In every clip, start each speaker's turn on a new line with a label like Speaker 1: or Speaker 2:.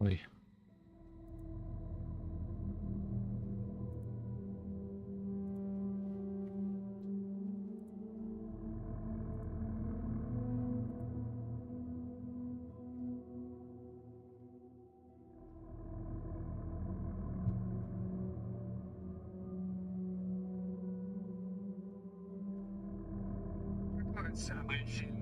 Speaker 1: Ой.
Speaker 2: Самое сильное.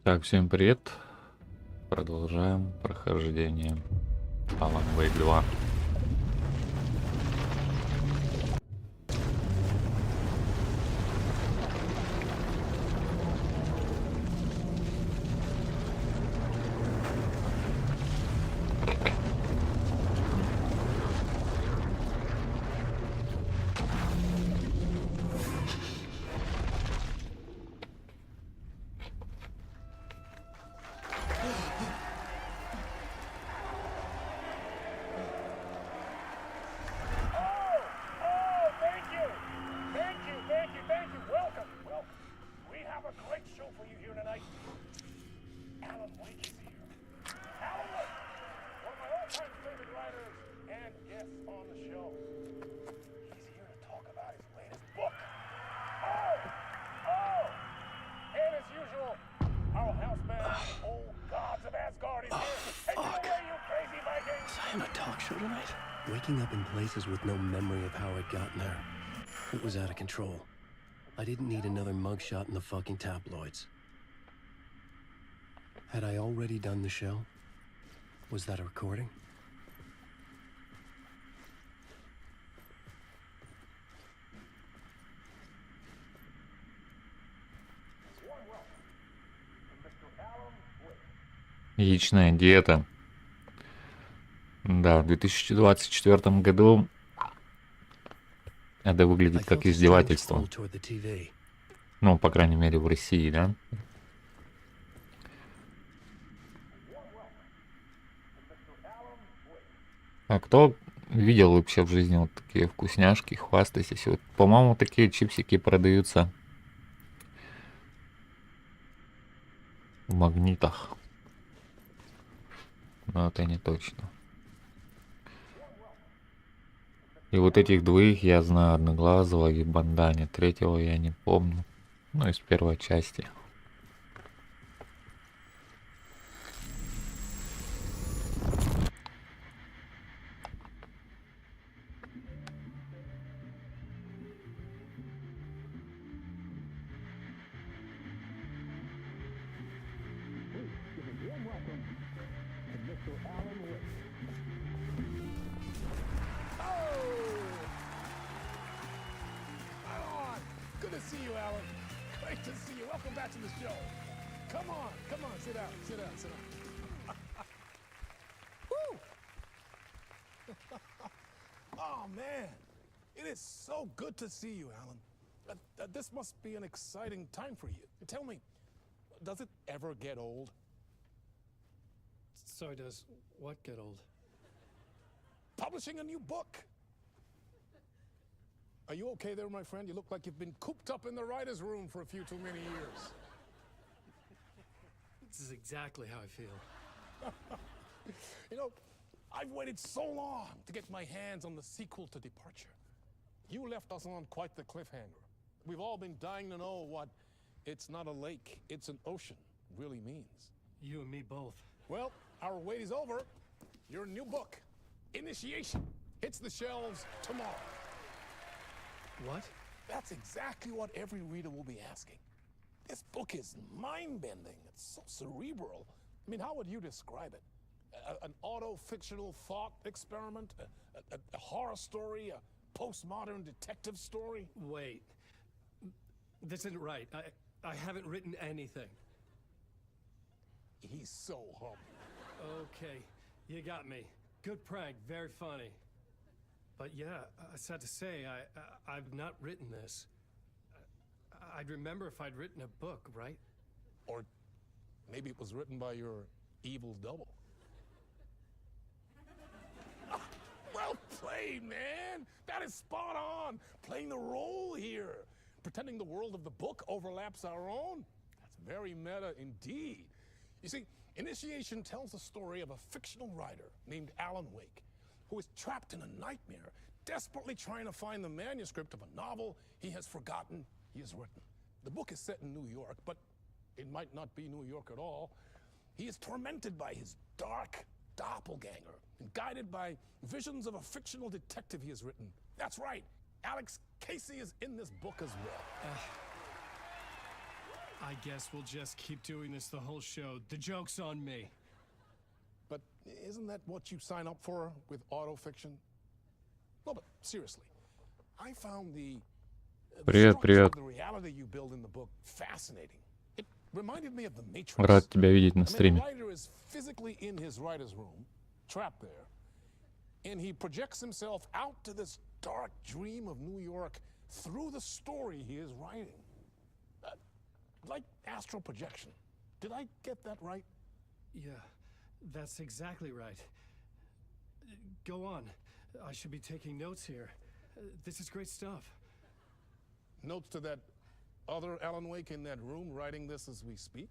Speaker 1: Так, всем привет. Продолжаем прохождение Alan Wake 2.
Speaker 3: Waking up in places with no memory of how I'd gotten there. It was out of control. I didn't need another mugshot in the fucking tabloids. Had I already done the show? Was that a recording?
Speaker 1: Яичная диета. Да, в 2024 году это выглядит как издевательство. Ну, по крайней мере, в России, да? А кто видел вообще в жизни вот такие вкусняшки, хвастайтесь? Вот, по-моему, такие чипсики продаются в магнитах. Но это не точно. И вот этих двоих я знаю, Одноглазого и Бандани. Третьего я не помню. Ну, из первой части.
Speaker 2: Oh, man. It is so good to see you, Alan. This must be an exciting time for you. Tell me, does it ever get old?
Speaker 3: Sorry, does what get old?
Speaker 2: Publishing a new book. Are you okay there, my friend? You look like you've been cooped up in the writer's room for a few too many years.
Speaker 3: This is exactly how I feel.
Speaker 2: You know, I've waited so long to get my hands on the sequel to Departure. You left us on quite the cliffhanger. We've all been dying to know what "it's not a lake, it's an ocean" really means.
Speaker 3: You and me both.
Speaker 2: Well, our wait is over. Your new book, Initiation, hits the shelves tomorrow.
Speaker 3: What?
Speaker 2: That's exactly what every reader will be asking. This book is mind-bending. It's so cerebral. I mean, how would you describe it? An auto-fictional thought experiment? A horror story? A postmodern detective story?
Speaker 3: Wait. This isn't right. I haven't written anything.
Speaker 2: He's so humble.
Speaker 3: Okay, you got me. Good prank, very funny. But yeah, sad to say, I've not written this. I'd remember if I'd written a book, right?
Speaker 2: Or maybe it was written by your evil double. Well played, man! That is spot on! Playing the role here. Pretending the world of the book overlaps our own. That's very meta indeed. You see, Initiation tells the story of a fictional writer named Alan Wake, who is trapped in a nightmare, desperately trying to find the manuscript of a novel he has forgotten he has written. The book is set in New York, but it might not be New York at all. He is tormented by his dark doppelganger and guided by visions of a fictional detective he has written. That's right, Alex Casey is in this book as well.
Speaker 3: I guess we'll just keep doing this the whole show. The joke's on me.
Speaker 2: But isn't that what you sign up for with autofiction? No, but seriously, I found the
Speaker 1: Привет,
Speaker 2: structure
Speaker 1: привет.
Speaker 2: of the reality you build in the book fascinating. It reminded me of the Matrix.
Speaker 1: Рад тебя видеть на
Speaker 2: I mean, the
Speaker 1: стриме.
Speaker 2: writer is physically in his writer's room, trapped there, and he projects himself out to this dark dream of New York through the story he is writing. Like astral projection. Did I get that right?
Speaker 3: Yeah, that's exactly right. Go on. I should be taking notes here. This is great stuff.
Speaker 2: Notes to that other Alan Wake in that room writing this as we speak?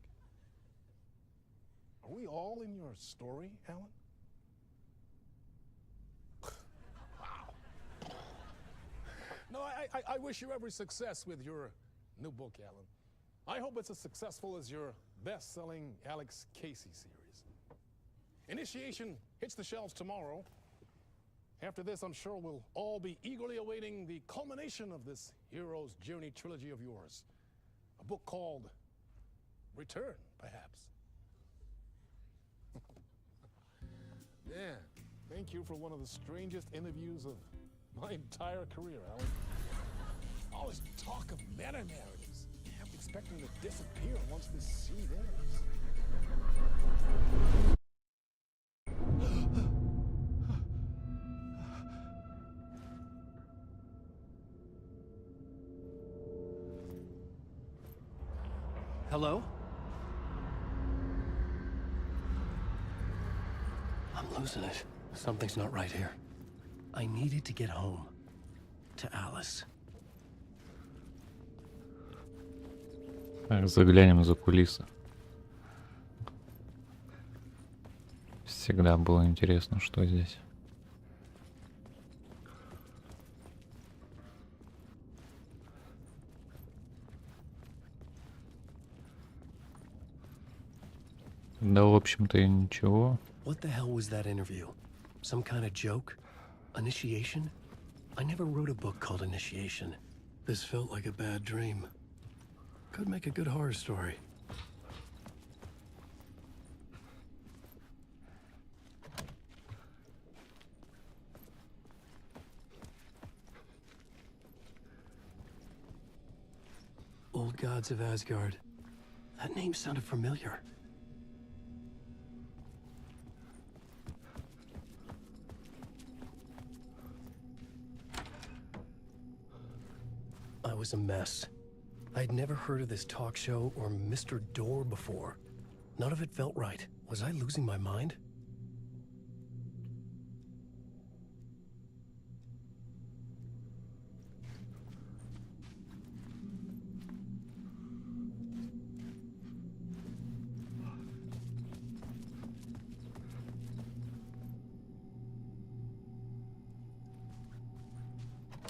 Speaker 2: Are we all in your story, Alan? Wow. No, I wish you every success with your new book, Alan. I hope it's as successful as your best-selling Alex Casey series. Initiation hits the shelves tomorrow. After this, I'm sure we'll all be eagerly awaiting the culmination of this hero's journey trilogy of yours. A book called Return, perhaps. Yeah, thank you for one of the strangest interviews of my entire career, Alan. All this talk of meta-narratives. I'm expecting to disappear once this seed ends.
Speaker 3: Hello? I'm losing it. Something's not right here. I needed to get home. To Alice.
Speaker 1: Так, заглянем за кулисы. Всегда было интересно, что здесь. Да, в общем-то, и ничего.
Speaker 3: What the hell was that interview? Some kind of joke? Initiation? I never wrote a book called Initiation. This felt like a bad dream. Could make a good horror story. Old Gods of Asgard. That name sounded familiar. was a mess. I'd never heard of this talk show or Mr. Door before. None of it felt right. Was I losing my mind?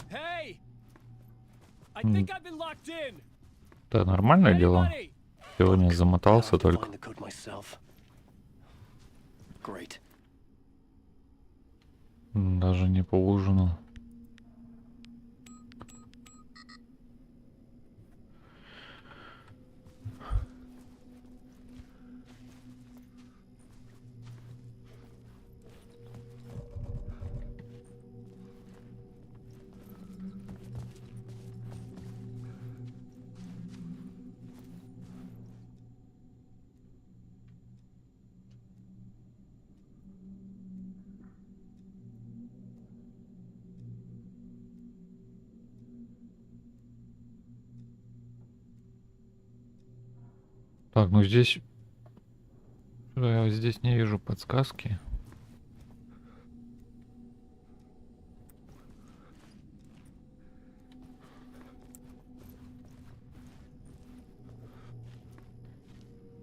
Speaker 4: Hey! I think I've been locked in.
Speaker 1: Да, нормальное дело.
Speaker 4: Anybody?
Speaker 1: Сегодня замотался только.
Speaker 3: Find the code myself. Great.
Speaker 1: Даже не поужинал. Так, ну здесь... Я здесь не вижу подсказки.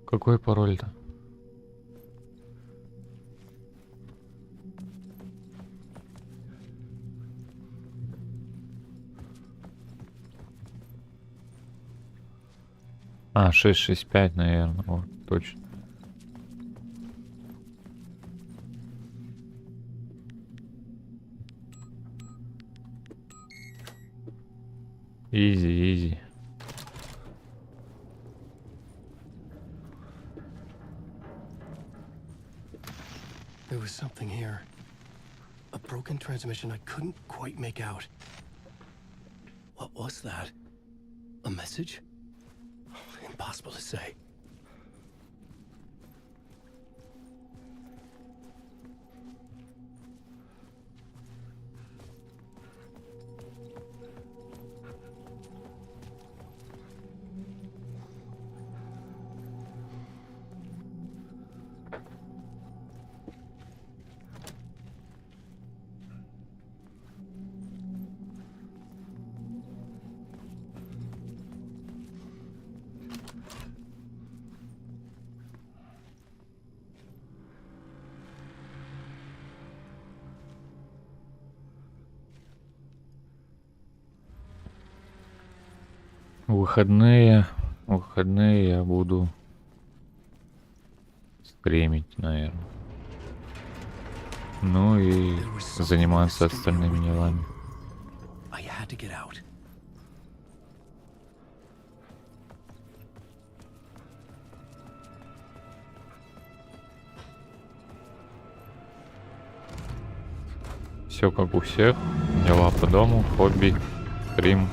Speaker 1: Какой пароль-то? А, 665, наверное. Вот, точно. Изи, изи.
Speaker 3: There was something here. A broken transmission I couldn't quite make out. What was that? A message? Impossible to say. Выходные я буду стримить, наверное. Ну и заниматься остальными делами. I had to get out.
Speaker 1: Все как у всех. Дела по дому, хобби, стрим.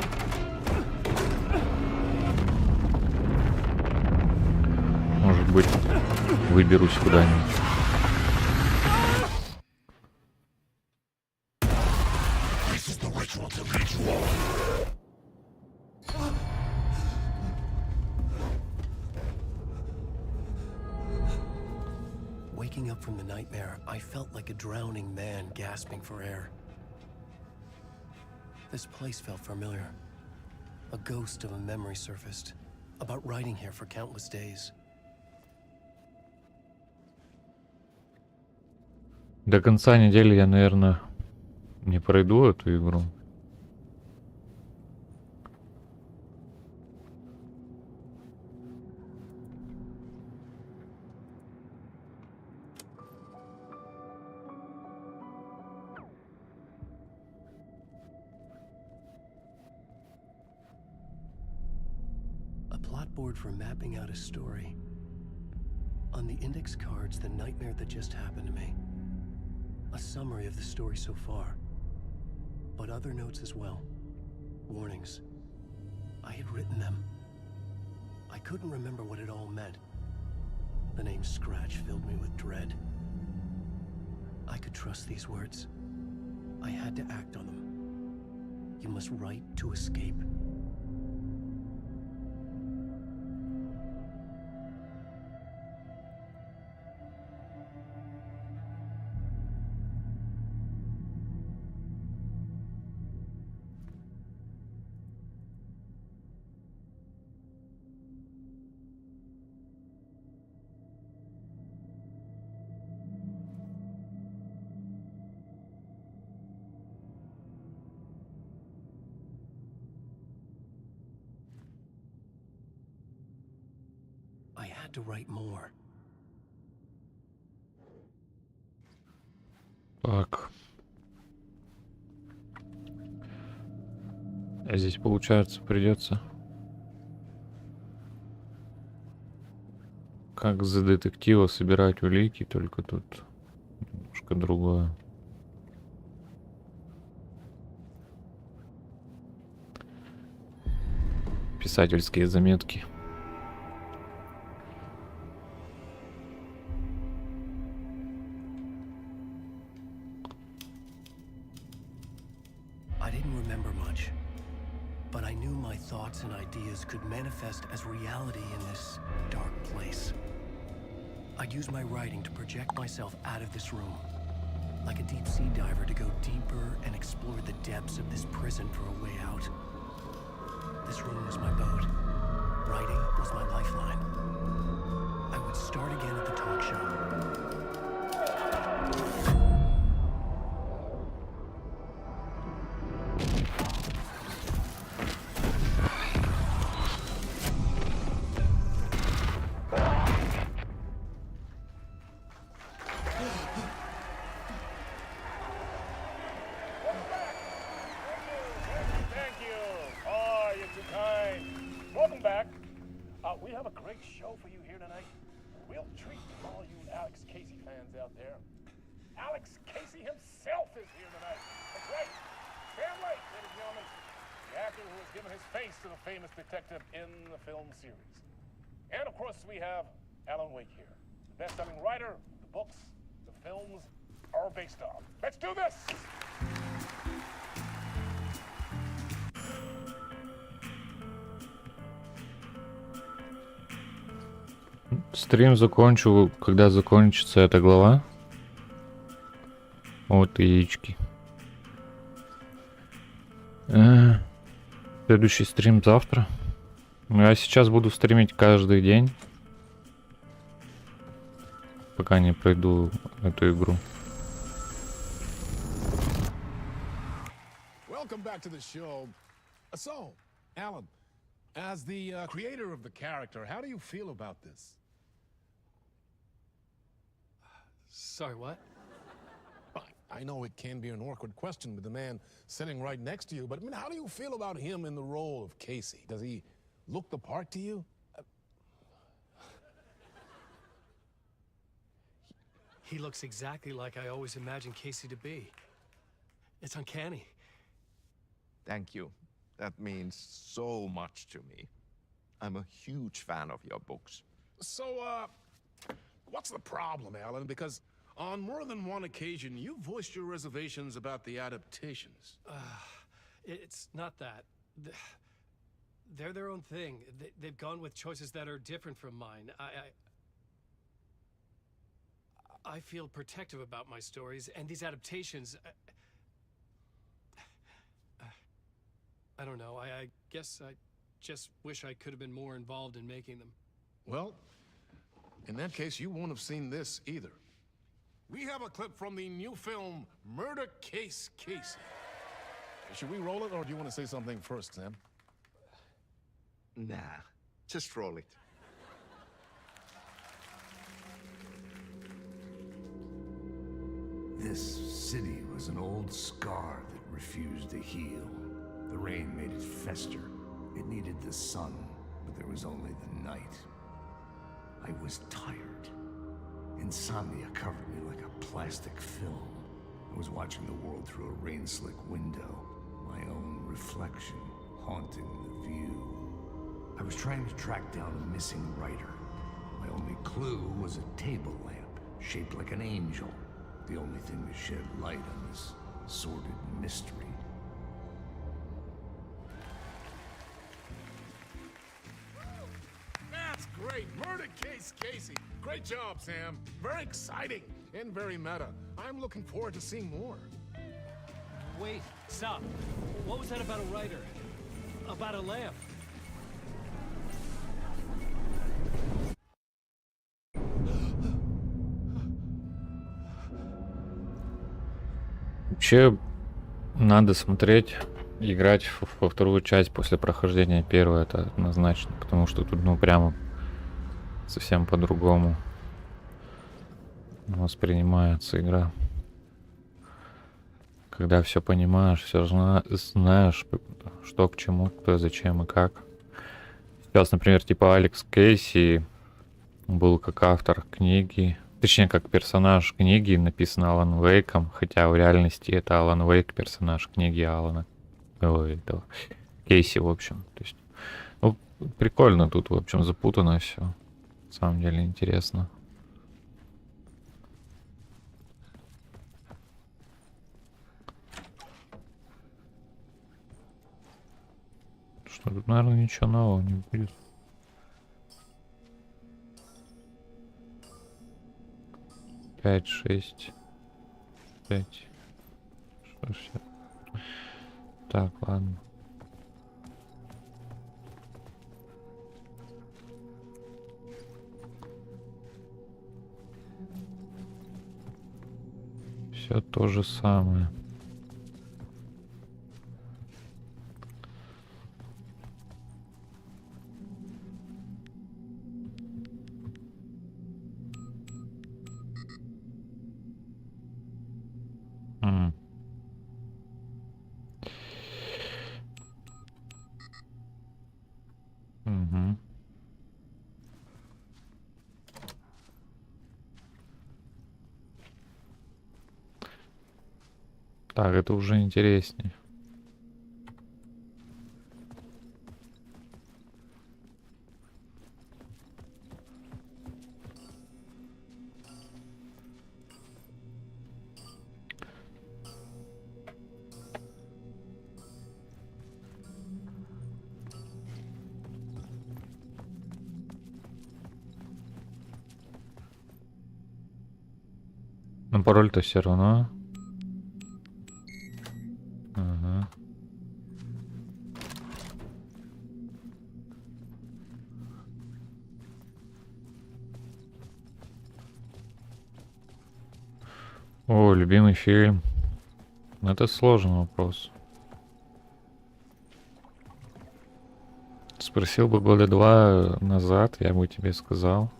Speaker 1: Может быть, выберусь куда-нибудь.
Speaker 3: Waking up from the nightmare, I felt like a drowning man gasping for air. This place felt familiar. A ghost of a memory surfaced, about riding here for countless days.
Speaker 1: До конца недели я, наверное, не пройду эту игру.
Speaker 3: A plot board for mapping out a story. On the index cards, the nightmare that just happened to me. A summary of the story so far, but other notes as well. Warnings. I had written them. I couldn't remember what it all meant. The name Scratch filled me with dread. I could trust these words. I had to act on them. You must write to escape. had to write more.
Speaker 1: Так. А здесь, получается, придется как за детектива собирать улики, только тут немножко другое. Писательские заметки.
Speaker 3: I didn't remember much, but I knew my thoughts and ideas could manifest as reality in this dark place. I'd use my writing to project myself out of this room, like a deep sea diver to go deeper and explore the depths of this prison for a way out. This room was my boat. Writing was my lifeline. I would start again at the talk show.
Speaker 2: Thank you. Oh, you're too kind. Welcome back. We have a great show for you here tonight. Real treat for all you Alex Casey fans out there. Alex Casey himself is here tonight. That's right. Sam Lake, ladies and gentlemen. The actor who has given his face to the famous detective in the film series. And of course, we have Alan Wake here. The best-selling writer, the books, the films are based on. Let's do this!
Speaker 1: Стрим закончу, когда закончится эта глава. Вот и яички. Следующий стрим завтра. Я сейчас буду стримить каждый день, пока не пройду эту игру.
Speaker 2: Welcome back to the show. So, Alan, as the creator of the character, how do you feel about this?
Speaker 3: Sorry, what?
Speaker 2: I know it can be an awkward question with the man sitting right next to you, but I mean, how do you feel about him in the role of Casey? Does he look the part to you?
Speaker 3: He looks exactly like I always imagined Casey to be. It's uncanny.
Speaker 5: Thank you. That means so much to me. I'm a huge fan of your books.
Speaker 2: So, what's the problem, Alan? Because on more than one occasion, you voiced your reservations about the adaptations.
Speaker 3: It's not that. They're their own thing. They've gone with choices that are different from mine. I feel protective about my stories, and these adaptations... I don't know. I guess I just wish I could have been more involved in making them.
Speaker 2: Well, in that case, you won't have seen this either. We have a clip from the new film, Murder Case Casey. Should we roll it, or do you want to say something first, Sam?
Speaker 5: Nah, just roll it.
Speaker 6: This city was an old scar that refused to heal. The rain made it fester. It needed the sun, but there was only the night. I was tired. Insomnia covered me like a plastic film. I was watching the world through a rain-slick window, my own reflection haunting the view. I was trying to track down a missing writer. My only clue was a table lamp, shaped like an angel. The only thing to shed light on this sordid mystery.
Speaker 2: That's great. Murder Case Casey. Great job, Sam. Very exciting and very meta. I'm looking forward to seeing more.
Speaker 3: Wait, stop. What was that about a writer? About a lamp?
Speaker 1: Вообще, надо смотреть, играть во вторую часть после прохождения первой, это однозначно, потому что тут, ну, прямо совсем по-другому воспринимается игра. Когда все понимаешь, все знаешь, что к чему, кто зачем и как. Сейчас, например, типа Алекс Кейси был как автор книги, точнее, как персонаж книги, написан Алан Вейком, хотя в реальности это Алан Вейк, персонаж книги Алана. Ой, этого Кейси, в общем. То есть, ну, прикольно тут, в общем, запутано все. На самом деле интересно. Что тут, наверное, ничего нового не будет. Пять, 6, 5, 6. Так, ладно. Все то же самое. Угу. Так, это уже интереснее. Но пароль-то все равно. Ага. О, любимый фильм. Это сложный вопрос. Спросил бы года 2 назад, я бы тебе сказал.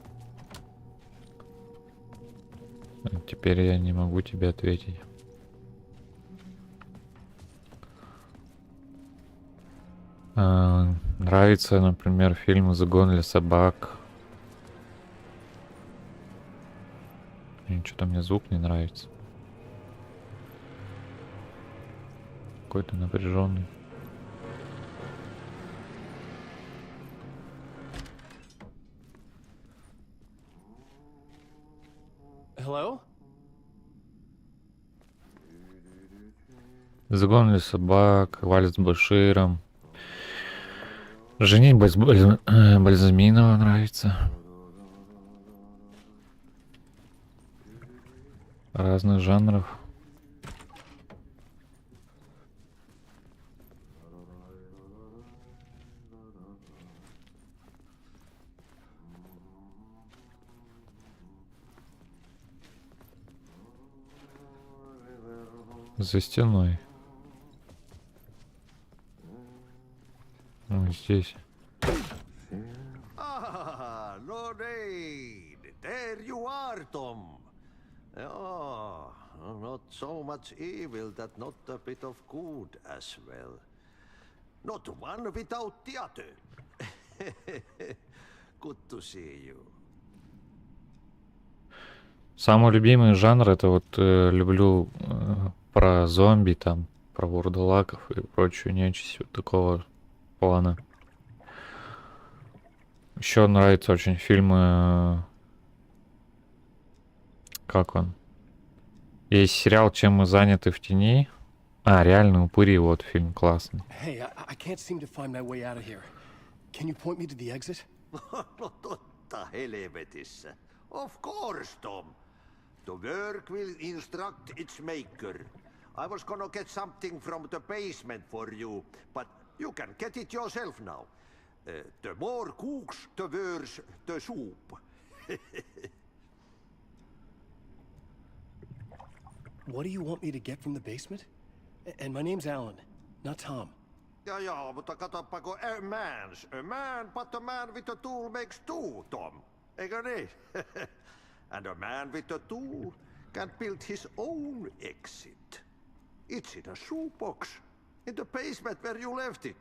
Speaker 1: Теперь я не могу тебе ответить. Нравится, например, фильм «Загон для собак». Что-то мне звук не нравится. Какой-то напряженный.
Speaker 3: Hello?
Speaker 1: «Загон для собак», «Вальс с Баширом». «Женитьба Бальзаминова» нравится. Разных жанров. За стеной. Вот здесь.
Speaker 7: Ah, Lorraine, there you are, Tom. Oh, not so much evil that not a bit of good as well. Not one without the other. Good to see you.
Speaker 1: Самый любимый жанр это вот люблю про зомби, там, про вурдалаков и прочую нечисть вот такого плана. Еще нравятся очень фильмы. Как он? Есть сериал «Чем мы заняты в тени». А, реально упыри, вот фильм классный.
Speaker 3: Hey, I can't seem to find my way out of here. Can you point me to the exit?
Speaker 7: No totta helvetissä. Of course, Tom. The work will instruct its maker. I was gonna get something from the basement for you, but you can get it yourself now. The more cooks, the worse the soup.
Speaker 3: What do you want me to get from the basement? And my name's Alan, not Tom.
Speaker 7: Ja, mutta katoppa kun a man, but a man with a tool makes two, Tom. Eikö niin? And a man with a tool can build his own exit. It's in a shoebox, in the basement where you left it.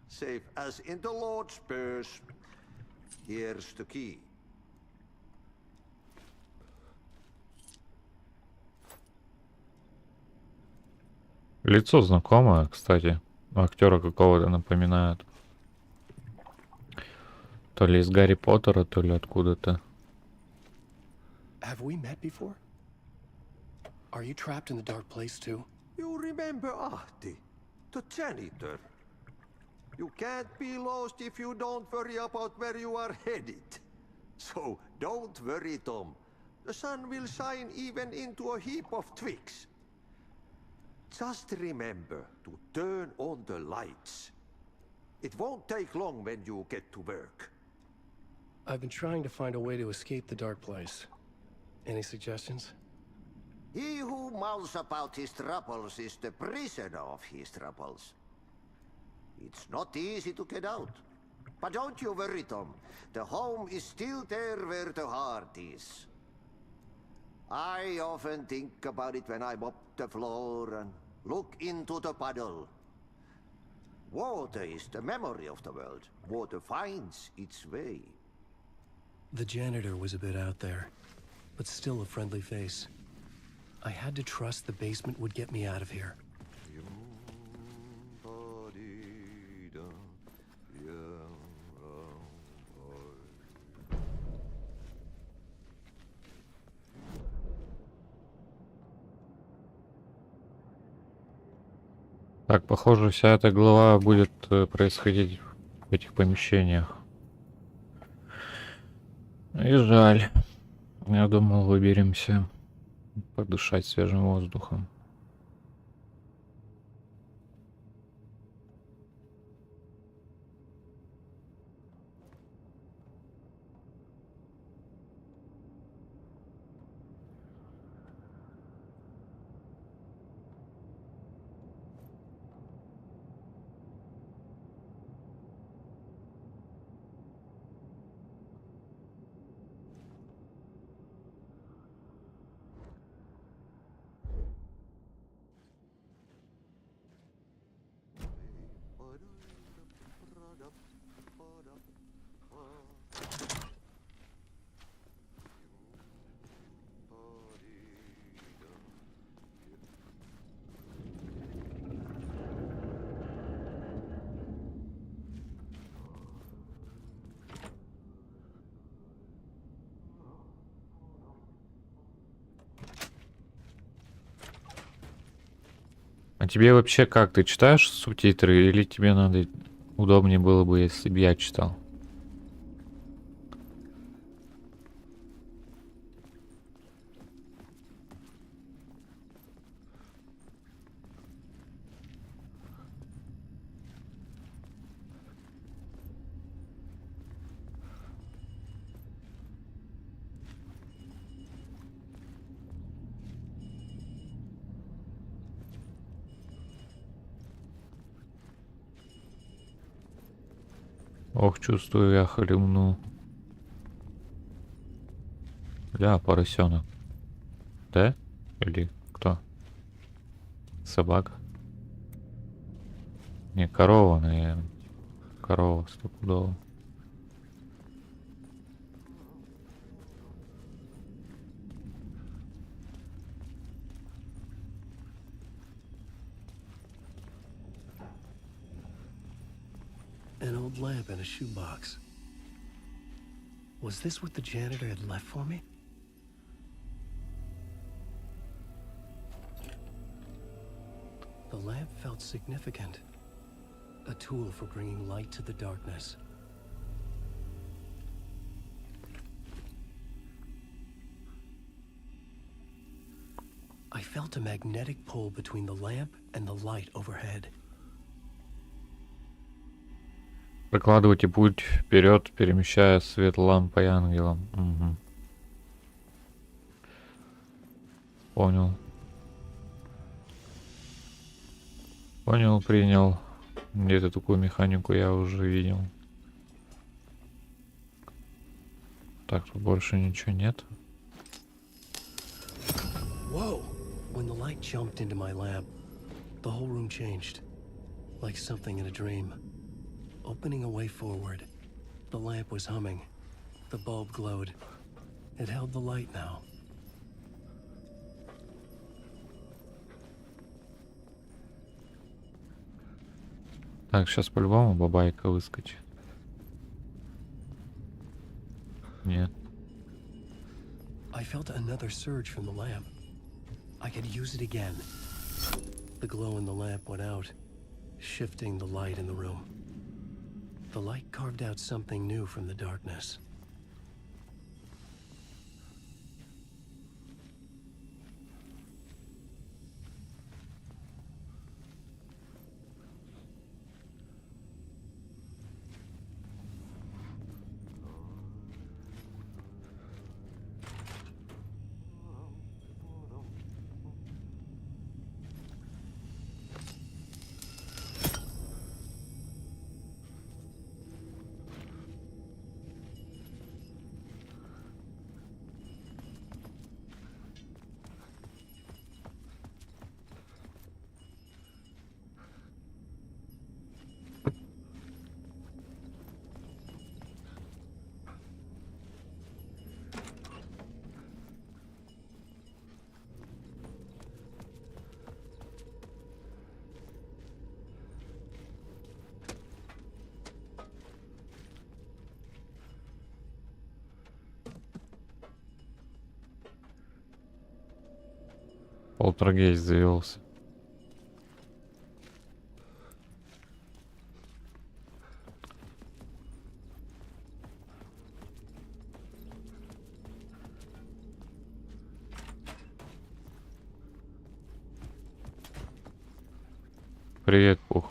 Speaker 7: Safe as in the Lord's purse. Here's the key.
Speaker 1: Лицо знакомое, кстати. Актера какого-то напоминает. То ли из Гарри Поттера, то ли откуда-то.
Speaker 3: Have we met before? Are you trapped in the dark place too?
Speaker 7: You remember Ahti, the janitor? You can't be lost if you don't worry about where you are headed. So don't worry, Tom. The sun will shine even into a heap of twigs. Just remember to turn on the lights. It won't take long when you get to work.
Speaker 3: I've been trying to find a way to escape the dark place. Any suggestions?
Speaker 7: He who mouths about his troubles is the prisoner of his troubles. It's not easy to get out. But don't you worry, Tom. The home is still there where the heart is. I often think about it when I mop the floor and look into the puddle. Water is the memory of the world. Water finds its way.
Speaker 3: The janitor was a bit out there, but still a friendly face. I had to trust the basement would get me out of here.
Speaker 1: Так, похоже, вся эта глава будет происходить в этих помещениях. И жаль. Я думал, выберемся подышать свежим воздухом. А тебе вообще как? Ты читаешь субтитры или тебе надо удобнее было бы, если бы я читал? Ох, чувствую, я хлебну. Ля, поросенок. Да? Или кто? Собака? Не, корова, наверное. Корова, стопудово.
Speaker 3: An old lamp in a shoebox. Was this what the janitor had left for me? The lamp felt significant. A tool for bringing light to the darkness. I felt a magnetic pull between the lamp and the light overhead.
Speaker 1: Прокладывайте путь вперед, перемещая свет лампой ангелом. Угу. Понял. Понял, принял. Где-то такую механику я уже видел. Так, тут больше ничего нет.
Speaker 3: Whoa! When the light jumped into my lamp, the whole room changed. Like something in a dream. Opening a way forward. The lamp was humming. The bulb glowed. It held the light now.
Speaker 1: Так, сейчас по-любому бабайка выскочит. Нет.
Speaker 3: I felt another surge from the lamp. I could use it again. The glow in the lamp went out, shifting the light in the room. The light carved out something new from the darkness.
Speaker 1: Полтергейст завелся. Привет, Пух.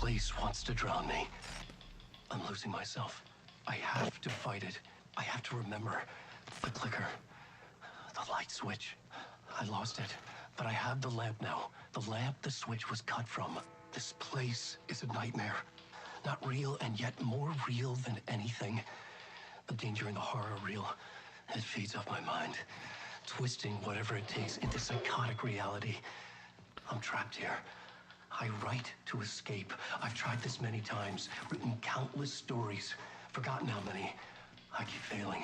Speaker 3: Place wants to drown me. I'm losing myself. I have to fight it. I have to remember. The clicker. The light switch. I lost it. But I have the lamp now. The lamp the switch was cut from. This place is a nightmare. Not real and yet more real than anything. The danger and the horror are real. It feeds off my mind. Twisting whatever it takes into psychotic reality. I'm trapped here. I write to escape. I've tried this many times, written countless stories, forgotten how many. I keep failing,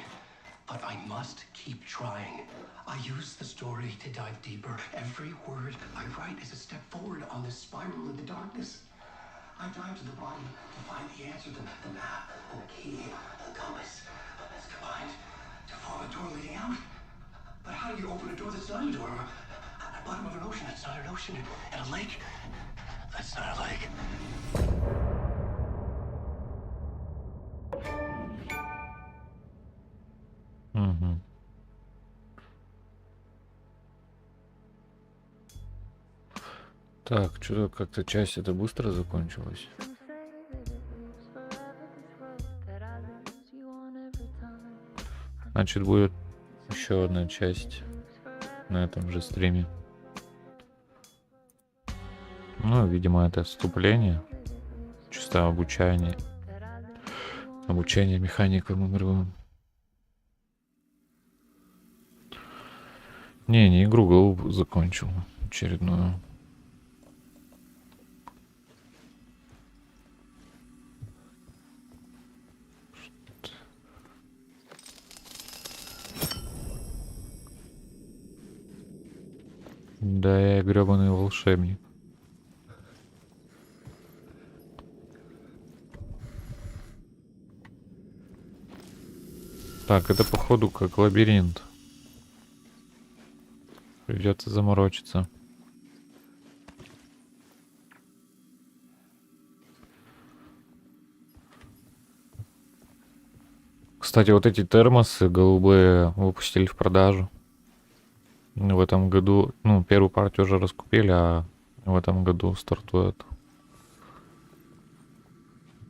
Speaker 3: but I must keep trying. I use the story to dive deeper. Every word I write is a step forward on this spiral in the darkness. I dive to the bottom to find the answer, the map, and the key, and the compass. It's combined to form a door leading out. But how do you open a door that's not a door? At the bottom of an ocean that's not an ocean, and a lake that's not a lake.
Speaker 1: Угу. Так, что-то как-то часть это быстро закончилась. Значит, будет еще одна часть на этом же стриме. Ну, видимо, это вступление. Чисто обучение. Обучение механикам игровым. Не игру, голову закончил. Очередную. Да, я гребаный волшебник. Так, это походу как лабиринт. Придется заморочиться. Кстати, вот эти термосы голубые выпустили в продажу. В этом году, ну, первую партию уже раскупили, а в этом году стартует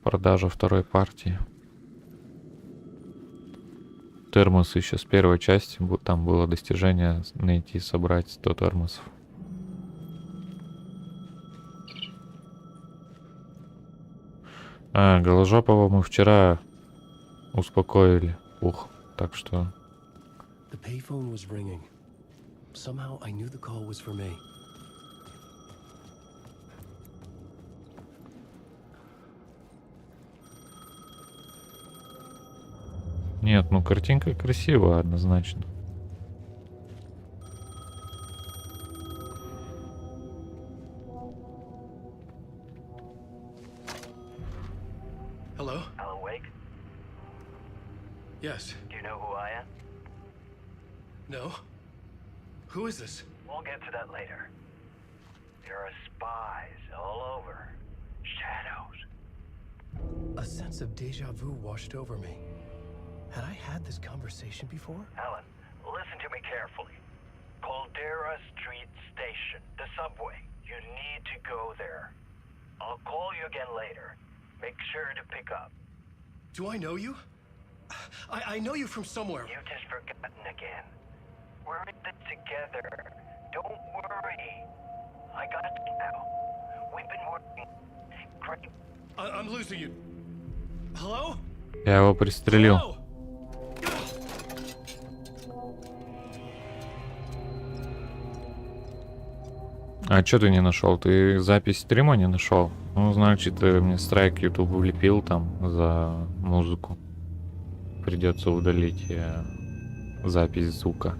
Speaker 1: продажа второй партии. термос еще с первой части. Там было достижение найти, собрать 100 термосов. А, Голожопого мы вчера успокоили. Ух, так что...
Speaker 3: The payphone was ringing. Somehow I knew the call was for me.
Speaker 1: Нет, ну картинка красивая, однозначно.
Speaker 3: Hello?
Speaker 8: Alan Wake,
Speaker 3: Yes.
Speaker 8: do you know who I am?
Speaker 3: No? Who is this?
Speaker 8: We'll get to that later. There are spies all over. Shadows.
Speaker 3: A sense of deja vu washed over me. Had I had this conversation before?
Speaker 8: Alan, listen to me carefully. Caldera Street Station, the subway. You need to go there. I'll call you again later. Make sure to pick up.
Speaker 3: Do I know you? I know you from somewhere.
Speaker 8: You've just forgotten again. We're in this together. Don't worry. I got you now. We've been working. Great.
Speaker 3: I'm losing you. Hello?
Speaker 1: Я его пристрелил.
Speaker 3: Hello?
Speaker 1: А чё ты не нашел? Ты запись стрима не нашел? Ну, значит, ты мне страйк YouTube влепил там за музыку. Придется удалить запись звука.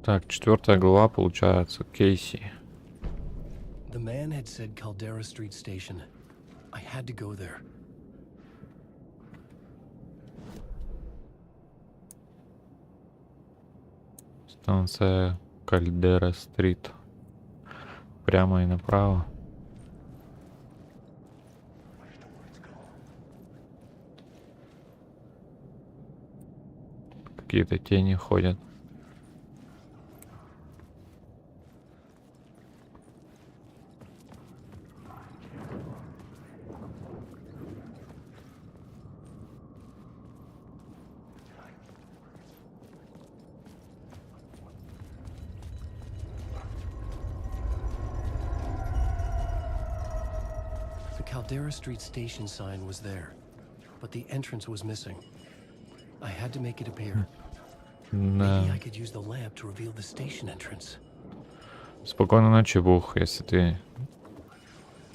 Speaker 1: Так, 4 глава получается. Кейси.
Speaker 3: The man had said Caldera Street Station. I had to go there.
Speaker 1: Станция Кальдера Стрит. Прямо и направо. Какие-то тени ходят.
Speaker 3: The Caldera Street Station sign was there, but the entrance was missing. I had to make it appear. Maybe I could use the lamp to reveal the station entrance.
Speaker 1: Спокойной ночи, Бух, если ты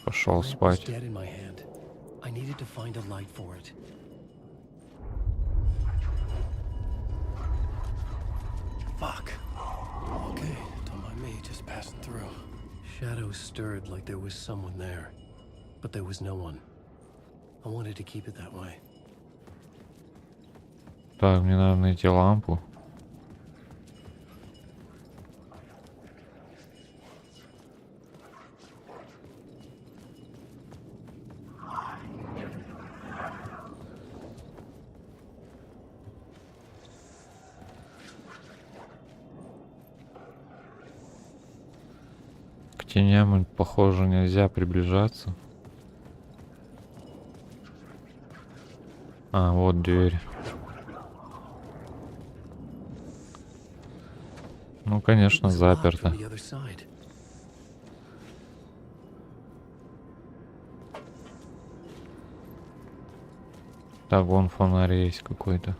Speaker 1: пошел
Speaker 3: The lamp was
Speaker 1: спать.
Speaker 3: dead in my hand. I needed to find a light for it. Fuck. Okay, don't mind me, just passing through. Shadows stirred like there was someone there, but there was no one. I wanted to keep it that way.
Speaker 1: Так, мне надо найти лампу. К теням, похоже, нельзя приближаться. А, вот дверь. Ну, конечно,
Speaker 3: It was locked
Speaker 1: заперто.
Speaker 3: from the other side.
Speaker 1: Так, вон фонарь есть какой-то.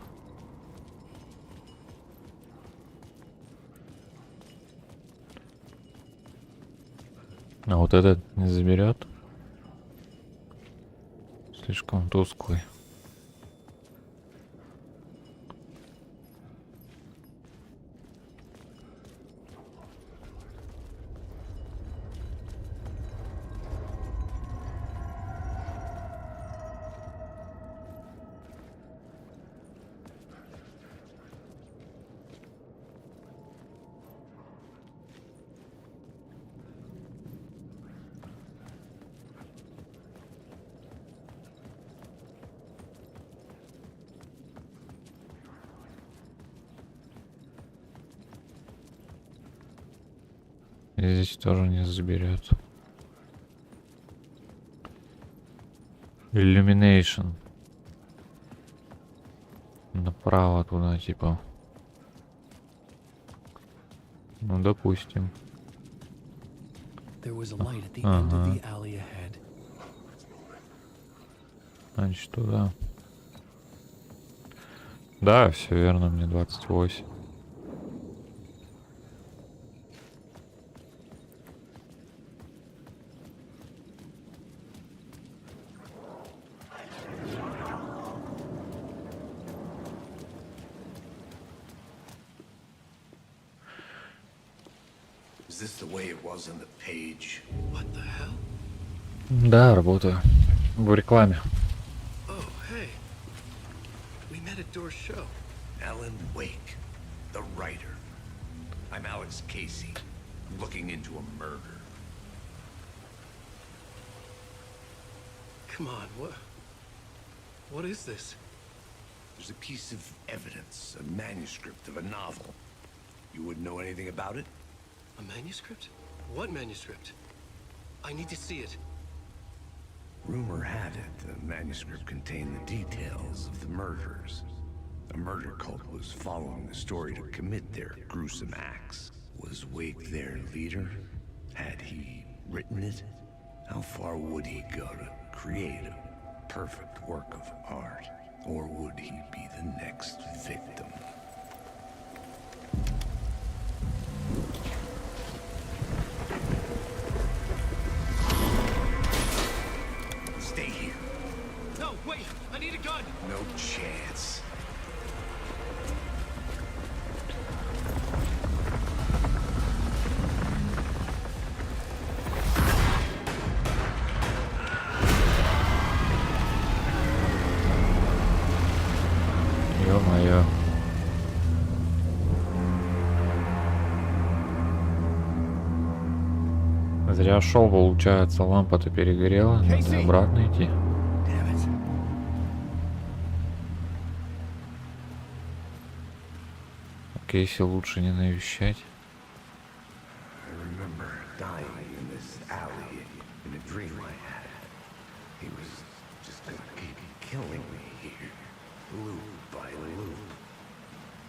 Speaker 1: А вот этот не заберет. Слишком тусклый. И здесь тоже не заберет. Illumination. Направо туда, типа. Ну, допустим. Ага. Значит, туда. Да, все верно, мне 28.
Speaker 6: Is this the way it was on the page?
Speaker 3: What the hell?
Speaker 1: Да, работаю. В рекламе.
Speaker 3: Oh, hey. We met at Door's show.
Speaker 6: Alan Wake, the writer. I'm Alex Casey. I'm looking into a murder.
Speaker 3: Come on, what is this?
Speaker 6: There's a piece of evidence, a manuscript of a novel. You wouldn't know anything about it?
Speaker 3: A manuscript? What manuscript? I need to see it.
Speaker 6: Rumor had it the manuscript contained the details of the murders. A murder cult was following the story to commit their gruesome acts. Was Wake their leader? Had he written it? How far would he go to create a perfect work of art? Or would he be the next victim? Stay here.
Speaker 3: No, wait! I need a gun!
Speaker 6: No chance.
Speaker 1: Ё-моё. Зря шел, получается, лампа-то перегорела, надо обратно идти. Кейси лучше не навещать.
Speaker 6: I remember dying in this alley in a dream I had. He was just gonna keep killing me here, loop by loop.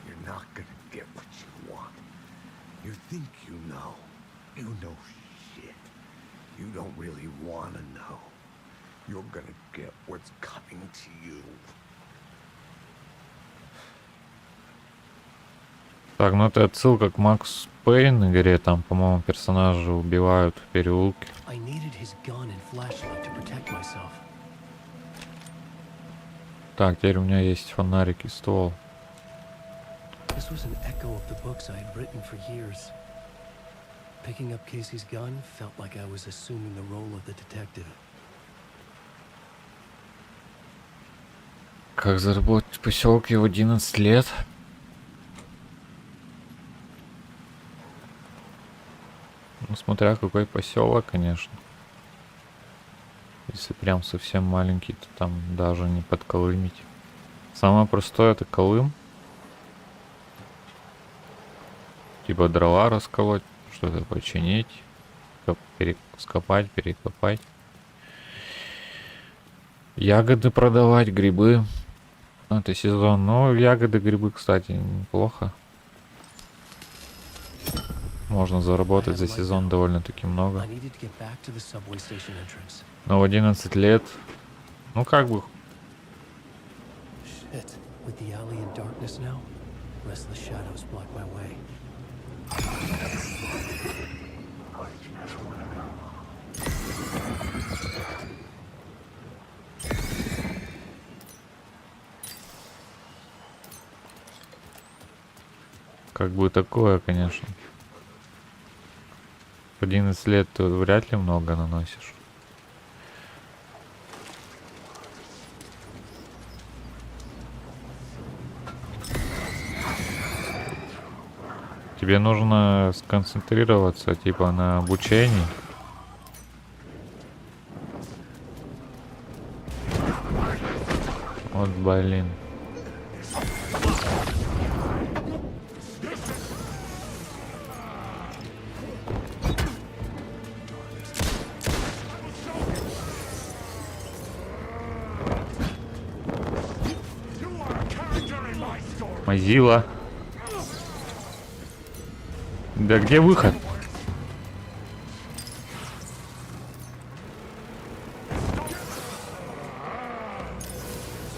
Speaker 6: You're not gonna get what you want. You think you know. You know shit. You don't really want to know. You're gonna get what's coming to you.
Speaker 1: Так, ну это отсылка к Макс Пейн игре, там, по-моему, персонажи убивают в переулке. Так, теперь у меня есть фонарик и ствол. Как заработать в поселке в 11 лет? Ну, смотря какой поселок, конечно. Если прям совсем маленький, то там даже не подколымить. Самое простое — это колым. Типа дрова расколоть, что-то починить, скопать, перекопать. Ягоды продавать, грибы. Это сезон. Но ягоды, грибы, кстати, неплохо. Можно заработать за сезон довольно-таки много. Но в 11 лет, ну как бы... Как бы такое, конечно. В 11 лет ты вряд ли много наносишь. Тебе нужно сконцентрироваться типа на обучении. Вот блин. Мазила. Да где выход?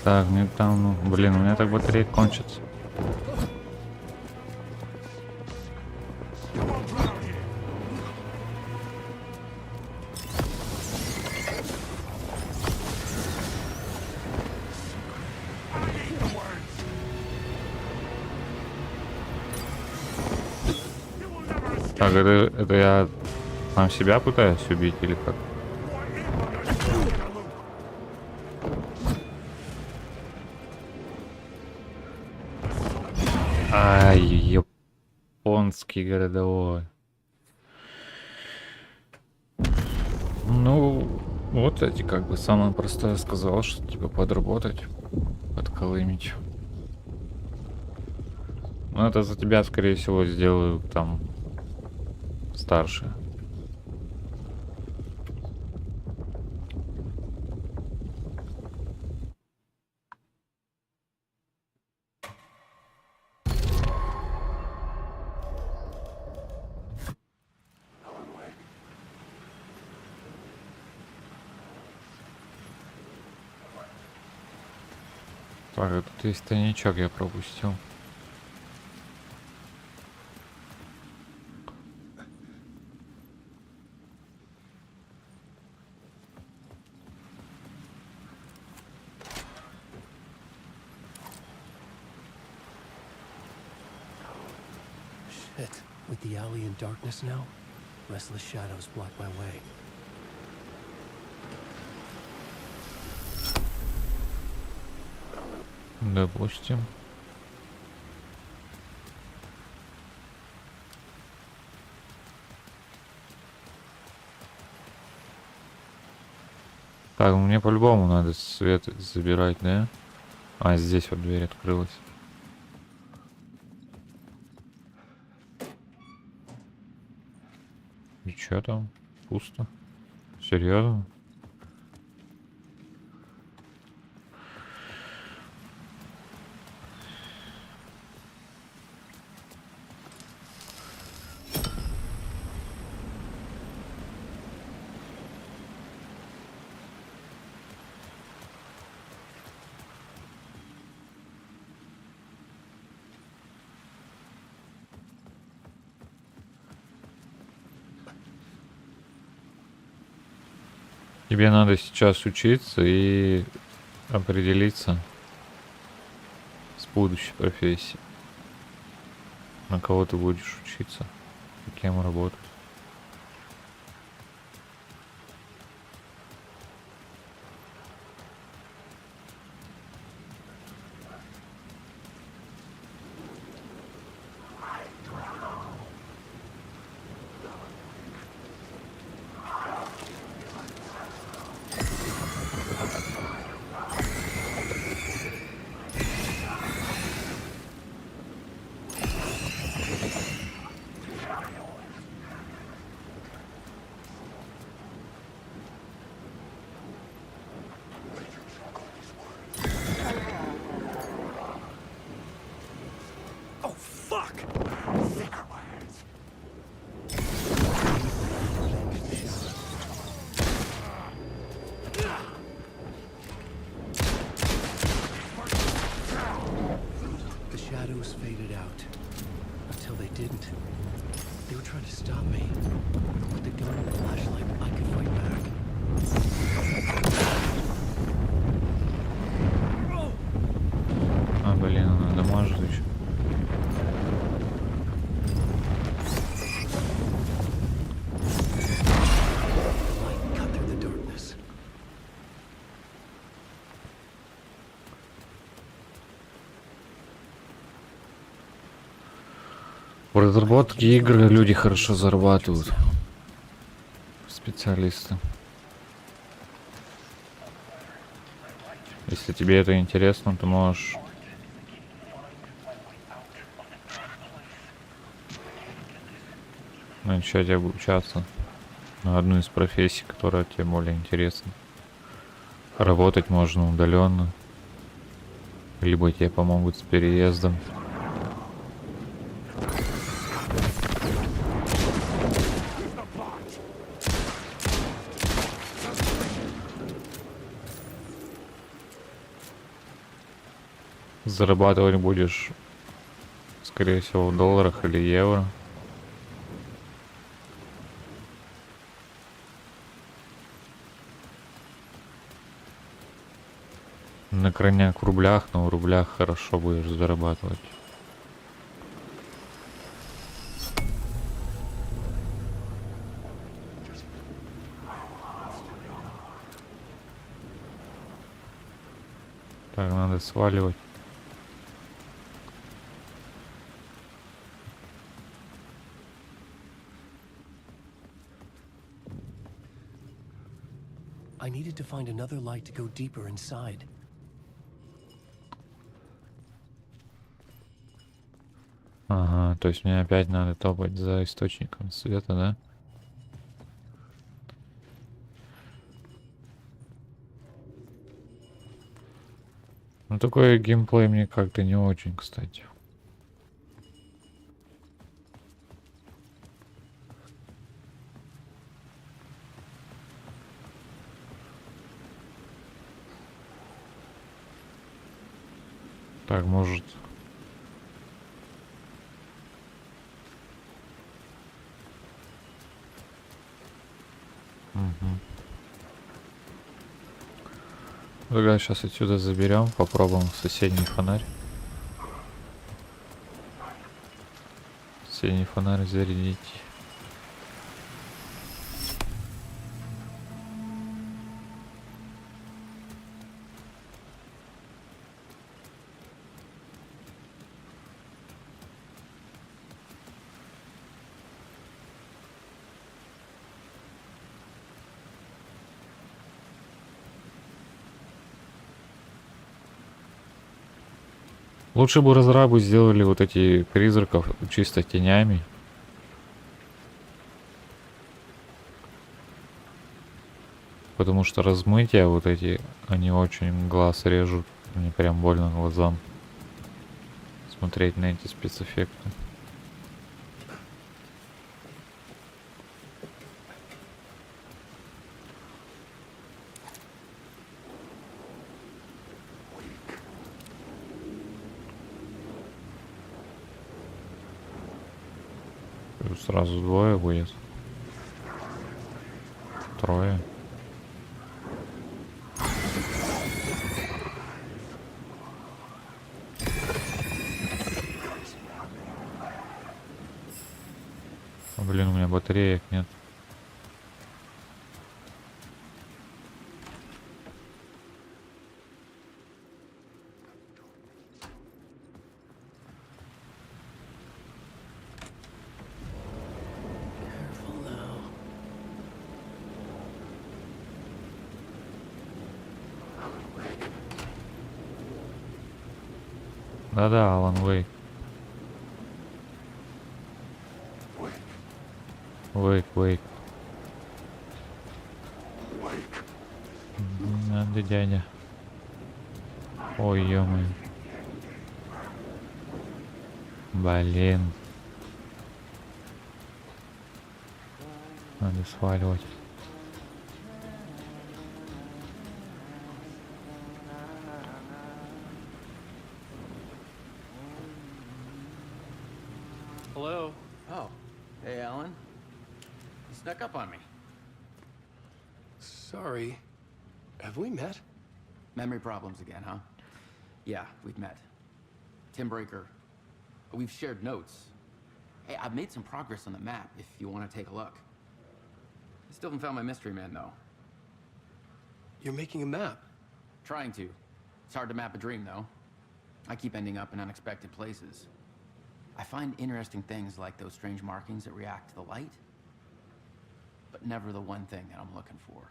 Speaker 1: Так, мне там, ну, блин, у меня так батарея кончится. Так, это я сам себя пытаюсь убить или как? Ай, японский городовой. Ну, вот эти как бы самое простое сказал, что типа подработать, подколымить. Ну, это за тебя, скорее всего, сделаю там старше. Так, а тут есть тайничок, я пропустил.
Speaker 3: Shit. With the alley in darkness now, restless shadows block my way.
Speaker 1: Допустим. Так, мне по-любому надо свет забирать, да? А, здесь вот дверь открылась. И чё там? Пусто? Серьезно? Тебе надо сейчас учиться и определиться с будущей профессией. На кого ты будешь учиться, кем работать.
Speaker 3: Shadows faded out. Until they didn't. They were trying to stop me. With the gun and the flashlight, I could fight back.
Speaker 1: А, блин, надо дамажить еще.
Speaker 3: Light cut through the darkness.
Speaker 1: В разработке игр люди хорошо зарабатывают. Специалисты. Если тебе это интересно, то можешь начать обучаться на одну из профессий, которая тебе более интересна. Работать можно удаленно. Либо тебе помогут с переездом. Зарабатывать будешь, скорее всего, в долларах или евро. На крайняк в рублях, но в рублях хорошо будешь зарабатывать. Так, надо сваливать.
Speaker 3: I needed to find another light to go deeper inside.
Speaker 1: Ага, то есть мне опять надо топать за источником света, да? Ну такой геймплей мне как-то не очень, кстати. Так, может... Угу. Тогда сейчас отсюда заберем, попробуем соседний фонарь. Соседний фонарь зарядить. Лучше бы разрабы сделали вот эти призраков чисто тенями. Потому что размытия вот эти, они очень глаз режут. Мне прям больно глазам смотреть на эти спецэффекты. Сразу двое будет. Трое. Блин, у меня батареек нет. Да-да, Алан Вейк. Вейк. Надо, дядя. Ой, ё-моё. Блин. Надо сваливать.
Speaker 9: Hello? Oh. Hey, Alan. You snuck up on me.
Speaker 3: Sorry. Have we met?
Speaker 9: Memory problems again, huh? Yeah, we've met. Tim Breaker. We've shared notes. Hey, I've made some progress on the map if you want to take a look. I still haven't found my mystery man, though.
Speaker 3: You're making a map?
Speaker 9: Trying to. It's hard to map a dream, though. I keep ending up in unexpected places. I find interesting things like those strange markings that react to the light, but never the one thing that I'm looking for.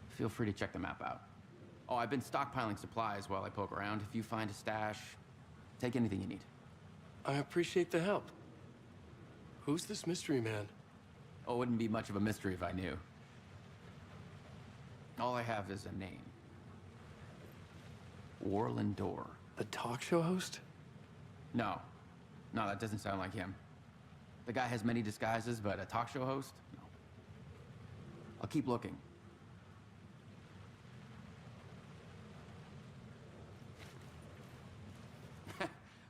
Speaker 9: Feel free to check the map out. Oh, I've been stockpiling supplies while I poke around. If you find a stash, take anything you need.
Speaker 3: I appreciate the help. Who's this mystery man?
Speaker 9: Oh, it wouldn't be much of a mystery if I knew. All I have is a name. Warland Door.
Speaker 3: The talk show host?
Speaker 9: No. No, that doesn't sound like him. The guy has many disguises, but a talk show host? No. I'll keep looking.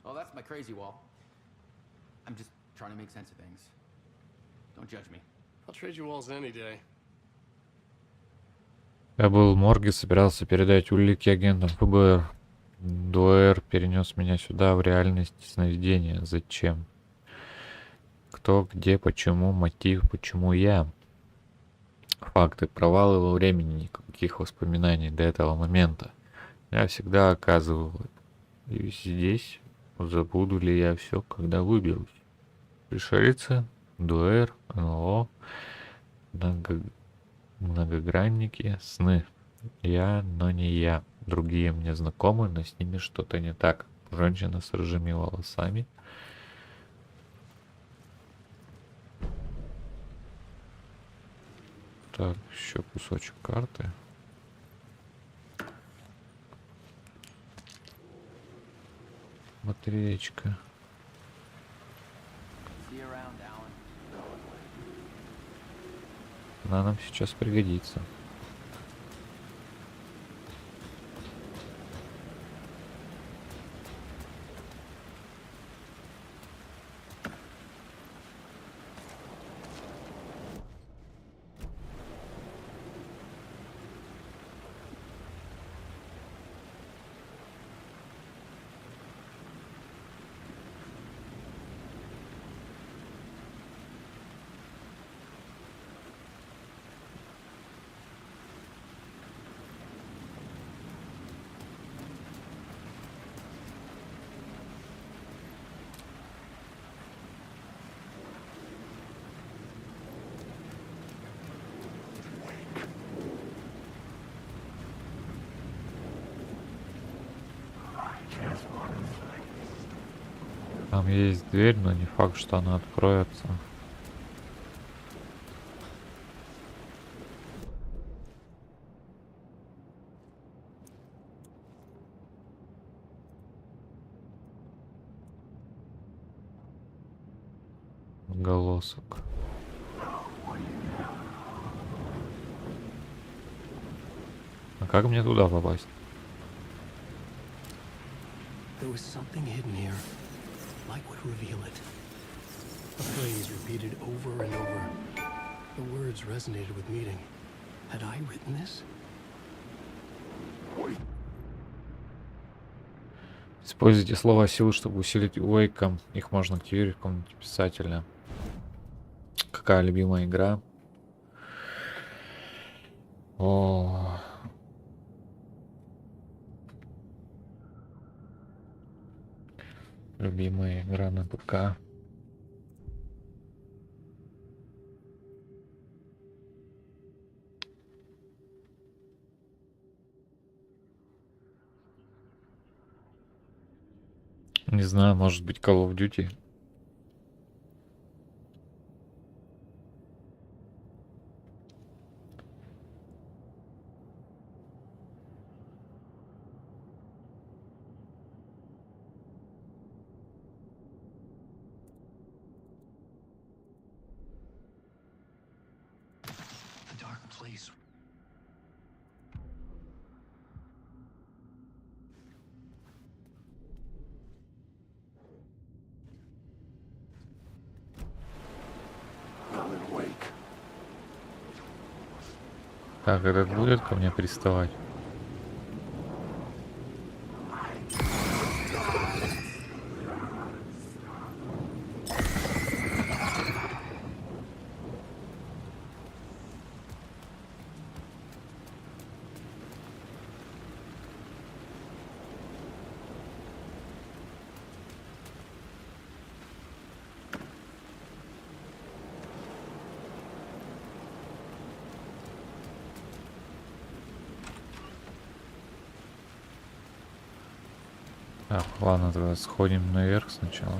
Speaker 9: Well, that's my crazy wall. I'm just trying to make sense of things. Don't judge me.
Speaker 3: I'll trade you walls any day.
Speaker 1: Я был в морге, собирался передать улики агентам ФБР. Дуэр перенес меня сюда, в реальность сновидения. Зачем? Кто, где, почему, мотив, почему я? Факты, провалы во времени, никаких воспоминаний до этого момента. Я всегда оказывал. И здесь забуду ли я все, когда выберусь. Пришельцы, дуэр, НЛО, многогранники, сны. Я, но не я. Другие мне знакомы, но с ними что-то не так. Женщина с рыжими волосами. Так, еще кусочек карты. Смотречка. Она нам сейчас пригодится. Там есть дверь, но не факт, что она откроется. Голосок. А как мне туда попасть?
Speaker 3: There was something hidden here. Light would reveal it. A phrase repeated over and over. The words resonated with meaning. Had I written this?
Speaker 1: Используйте слова силы, чтобы усилить Wake. Их можно активировать в комнате писателя. Какая любимая игра? О. Любимая игра на ПК. Не знаю, может быть, Call of Duty.
Speaker 3: A dark place.
Speaker 1: Так, этот будет ко мне приставать? Так, ладно, тогда сходим наверх сначала.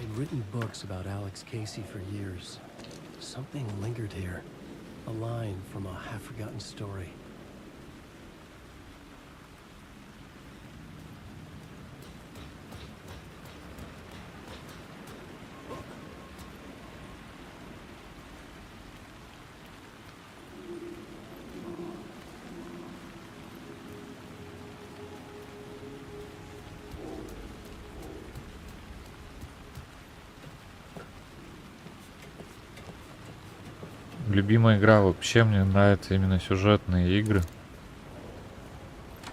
Speaker 3: I'd written books about Alex Casey for years. Something lingered here. A line from a half-forgotten story.
Speaker 1: Любимая игра вообще, мне нравятся именно сюжетные игры,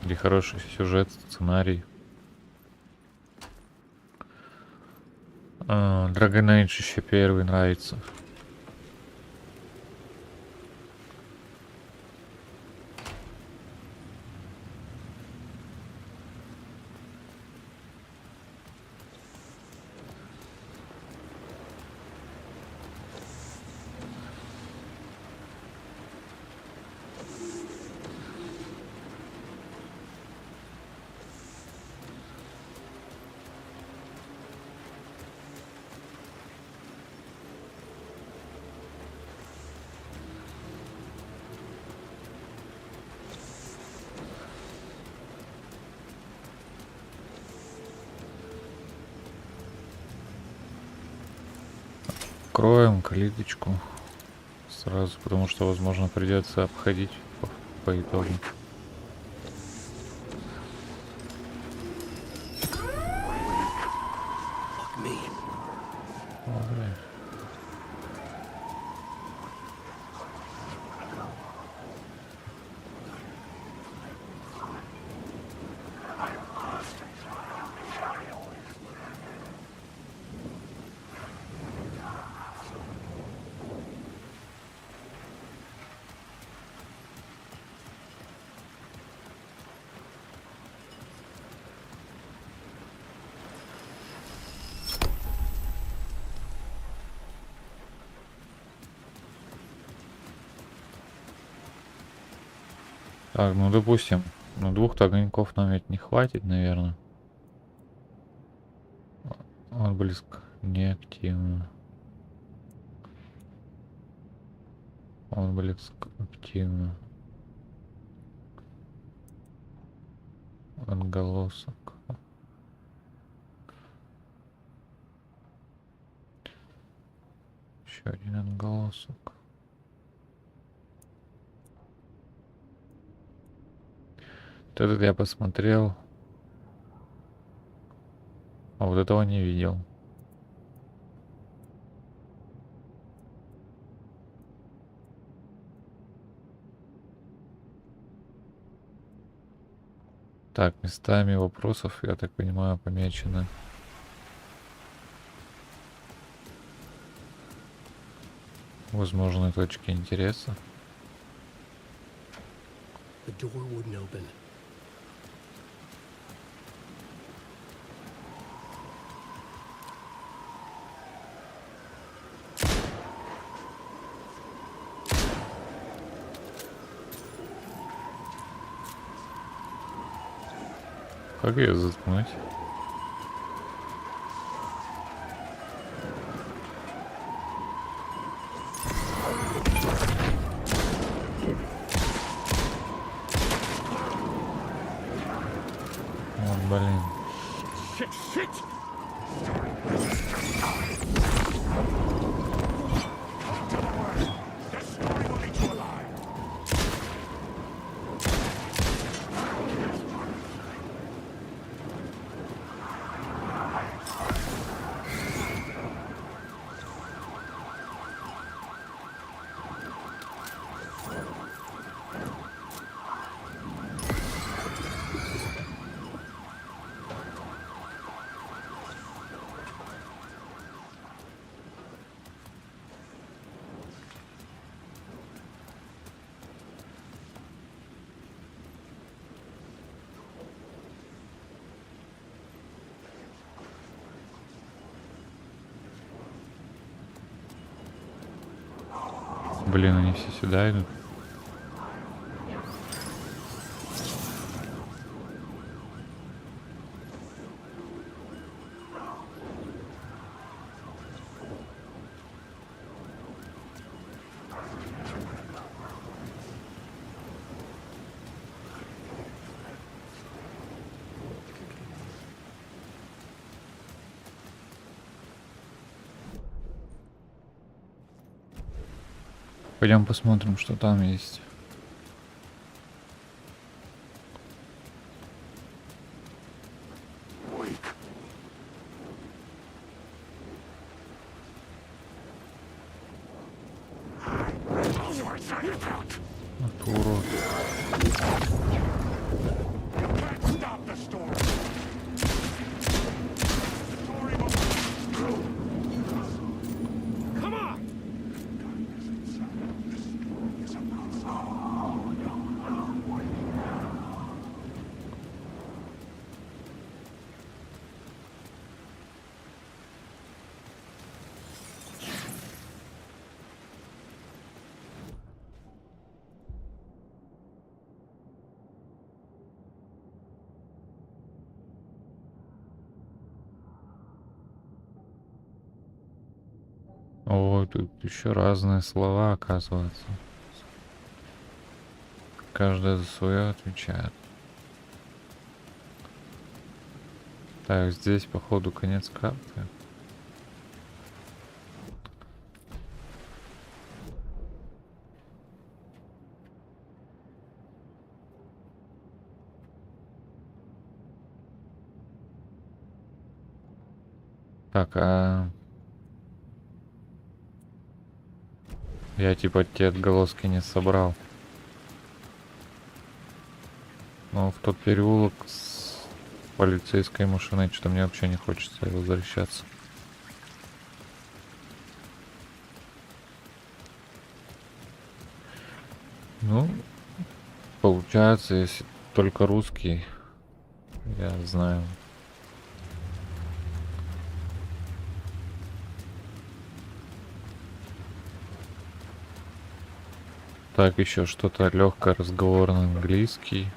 Speaker 1: где хороший сюжет, сценарий. Dragon Age еще первый нравится. Откроем калиточку сразу, потому что, возможно, придется обходить по итогу. Так, ну допустим, ну 2 огоньков нам ведь не хватит, наверное. Отблеск неактивно. Отблеск активно. Отголосок. Еще один отголосок. Вот этот я посмотрел. А вот этого не видел. Так, местами вопросов, я так понимаю, помечены. Возможные точки интереса.
Speaker 3: The door wouldn't open.
Speaker 1: Как ее заткнуть? Вот, блин. Блин, они все сюда идут. Пойдем посмотрим, что там есть. Вот урод. Ой, тут еще разные слова, оказывается. Каждая за свое отвечает. Так, здесь, походу, конец карты. Так, я типа те отголоски не собрал. Но в тот переулок с полицейской машиной что-то мне вообще не хочется возвращаться. Ну, получается, если только русский, я знаю. Так, еще что-то легкое, разговорный английский.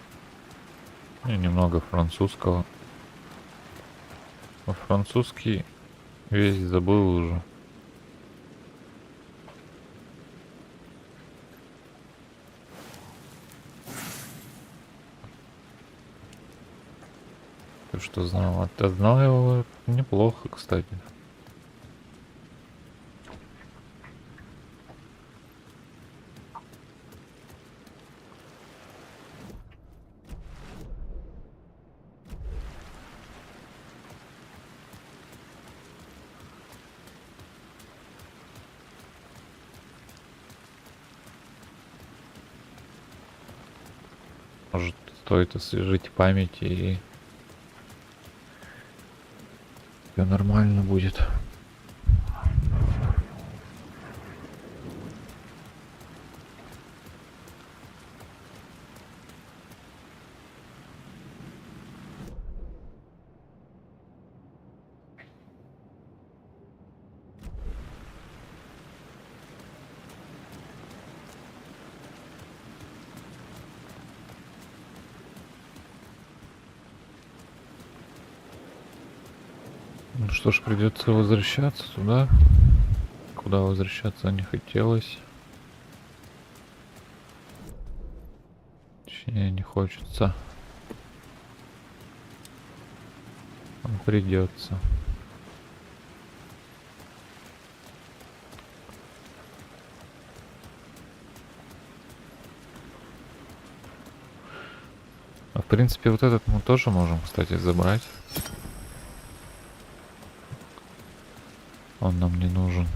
Speaker 1: И немного французского. А французский весь забыл уже. То, что знал. Знал его неплохо, кстати. Может, стоит освежить память, и все нормально будет. Ну что ж, придется возвращаться туда, куда возвращаться не хотелось. Точнее, не хочется. Но придется. А в принципе, вот этот мы тоже можем, кстати, забрать. Он нам не нужен.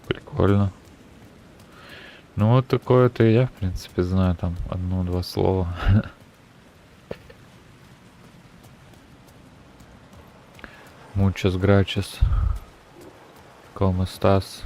Speaker 1: Прикольно. Ну вот такое-то я, в принципе, знаю там одно-два слова. Muchas gracias. ¿Cómo estás?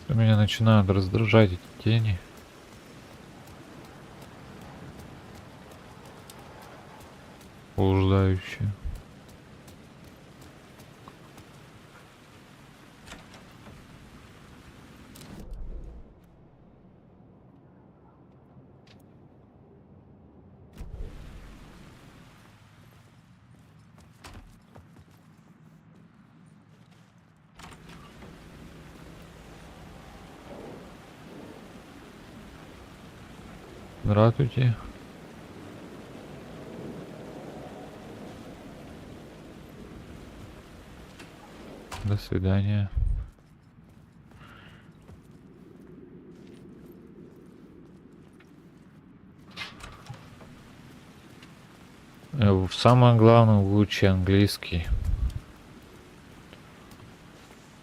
Speaker 1: Меня начинают раздражать эти тени. Блуждающие. Здравствуйте. До свидания. Самое главное, выучи английский.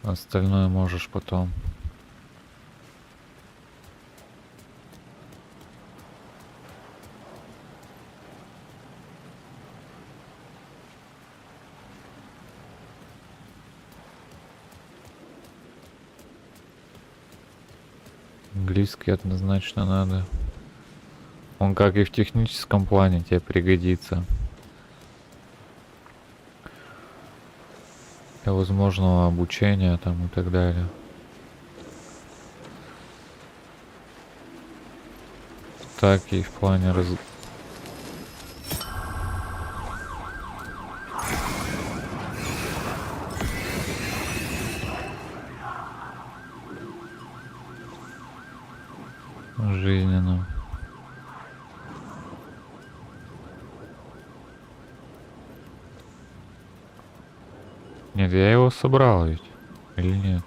Speaker 1: Остальное можешь потом. Английский однозначно надо. Он, как и в техническом плане, тебе пригодится. Для возможного обучения там и так далее. Так и в плане жизненном. Нет, я его собрал ведь. Или нет?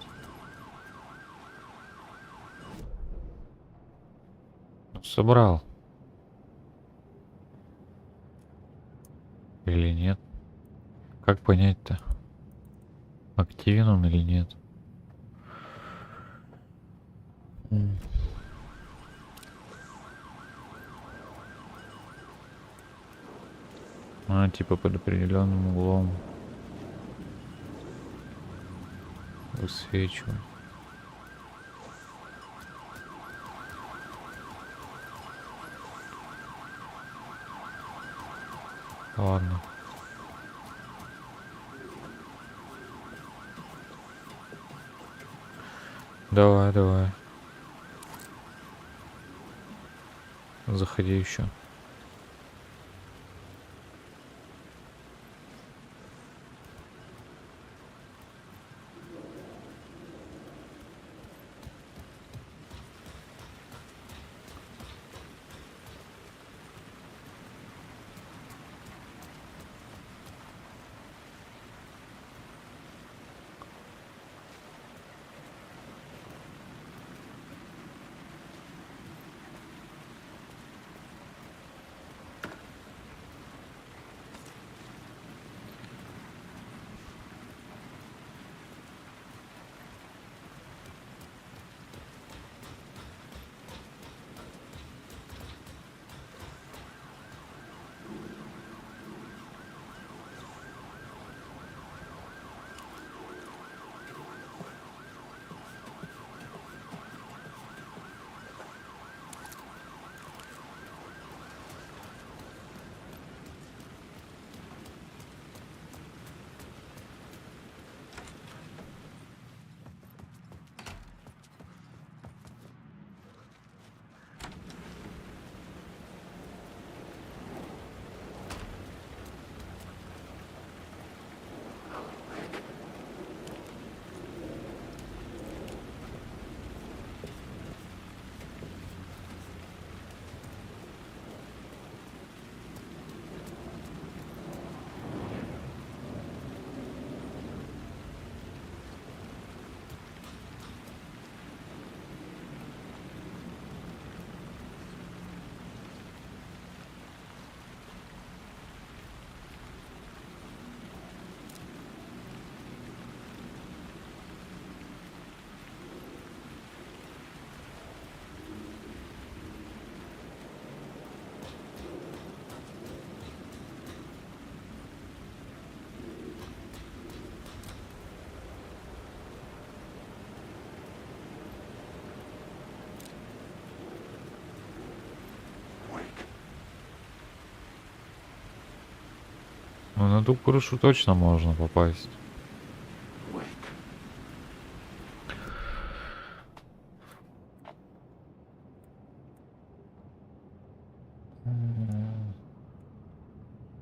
Speaker 1: Собрал. Или нет? Как понять-то? Активен он или нет? Типа под определенным углом. Высвечиваю. Ладно. Давай, давай. Заходи еще. Ну, на ту крышу точно можно попасть.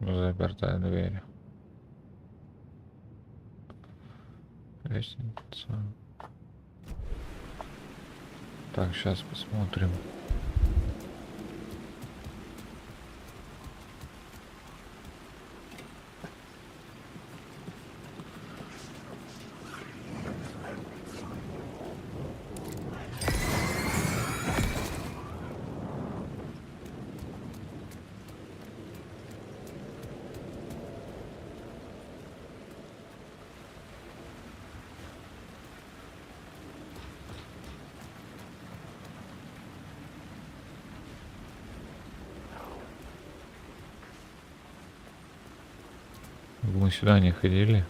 Speaker 1: Запертая дверь. Лестница. Так, сейчас посмотрим. Мы сюда не ходили.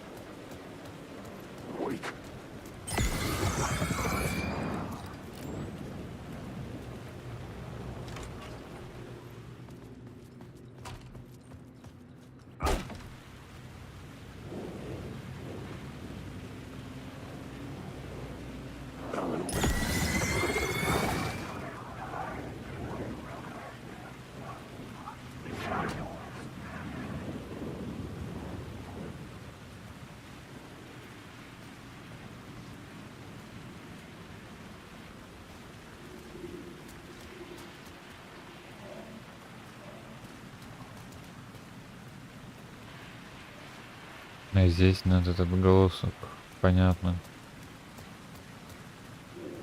Speaker 1: А здесь надо этот голосок. Понятно.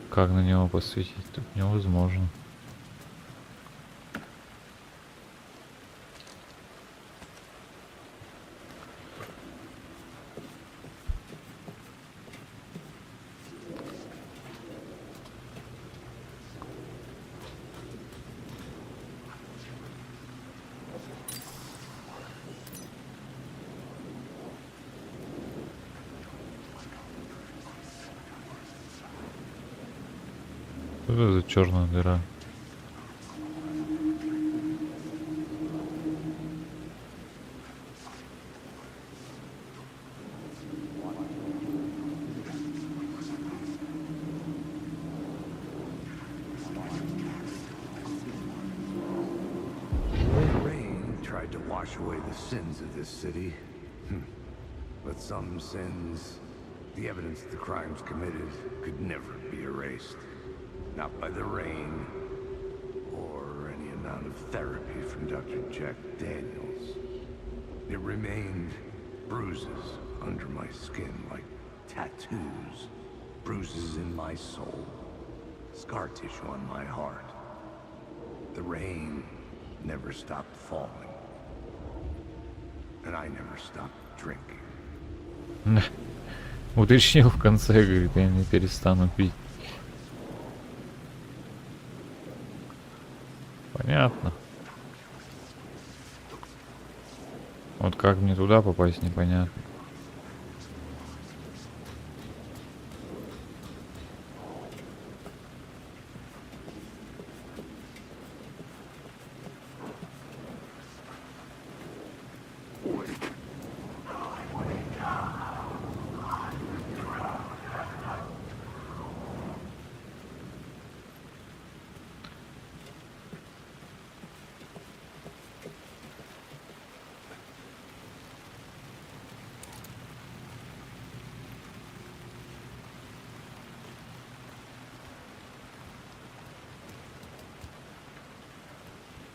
Speaker 1: Как на него посветить? Тут невозможно. Что это за черная дыра?
Speaker 6: Rain tried to wash away the sins of this city. But some sins, the evidence of the crimes committed, could never be erased. Not by the rain, or any amount of therapy from Dr. Jack Daniels. It remained bruises under my skin, like tattoos. Bruises in my soul. Scar tissue on my heart. The rain never stopped falling. And I never stopped drinking.
Speaker 1: Уточнил в конце, говорит, я не перестану пить. Понятно. Вот как мне туда попасть, непонятно.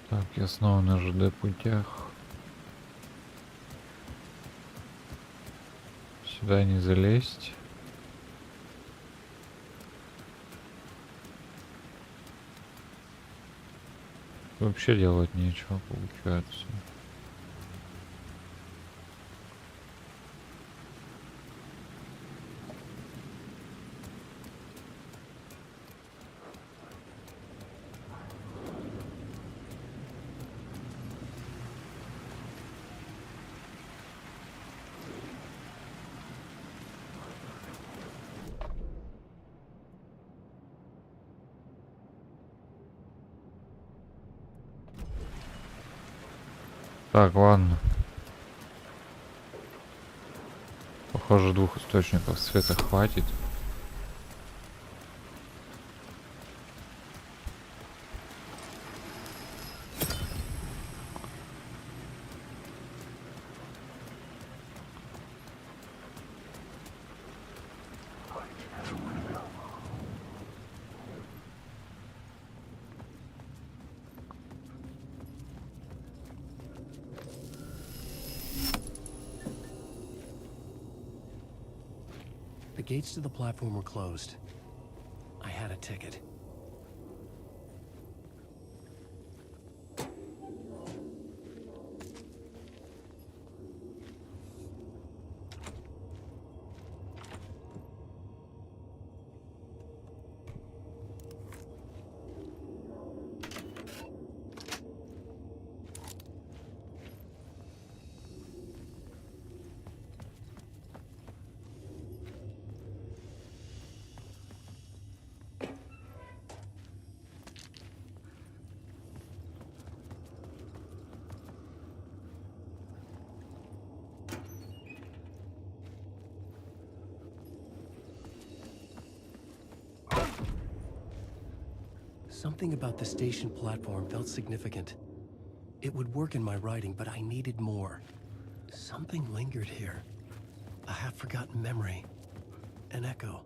Speaker 1: Так, я снова на ЖД путях. Сюда не залезть. Вообще делать нечего, получается. Так, ладно. Похоже, 2 источников света хватит.
Speaker 3: The gates to the platform were closed. I had a ticket. Something about the station platform felt significant. It would work in my writing, but I needed more. Something lingered here. A half-forgotten memory. An echo.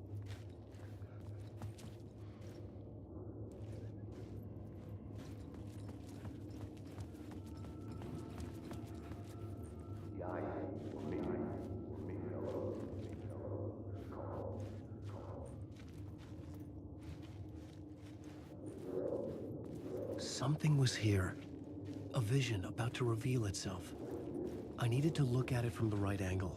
Speaker 3: Something was here. A vision about to reveal itself. I needed to look at it from the right angle.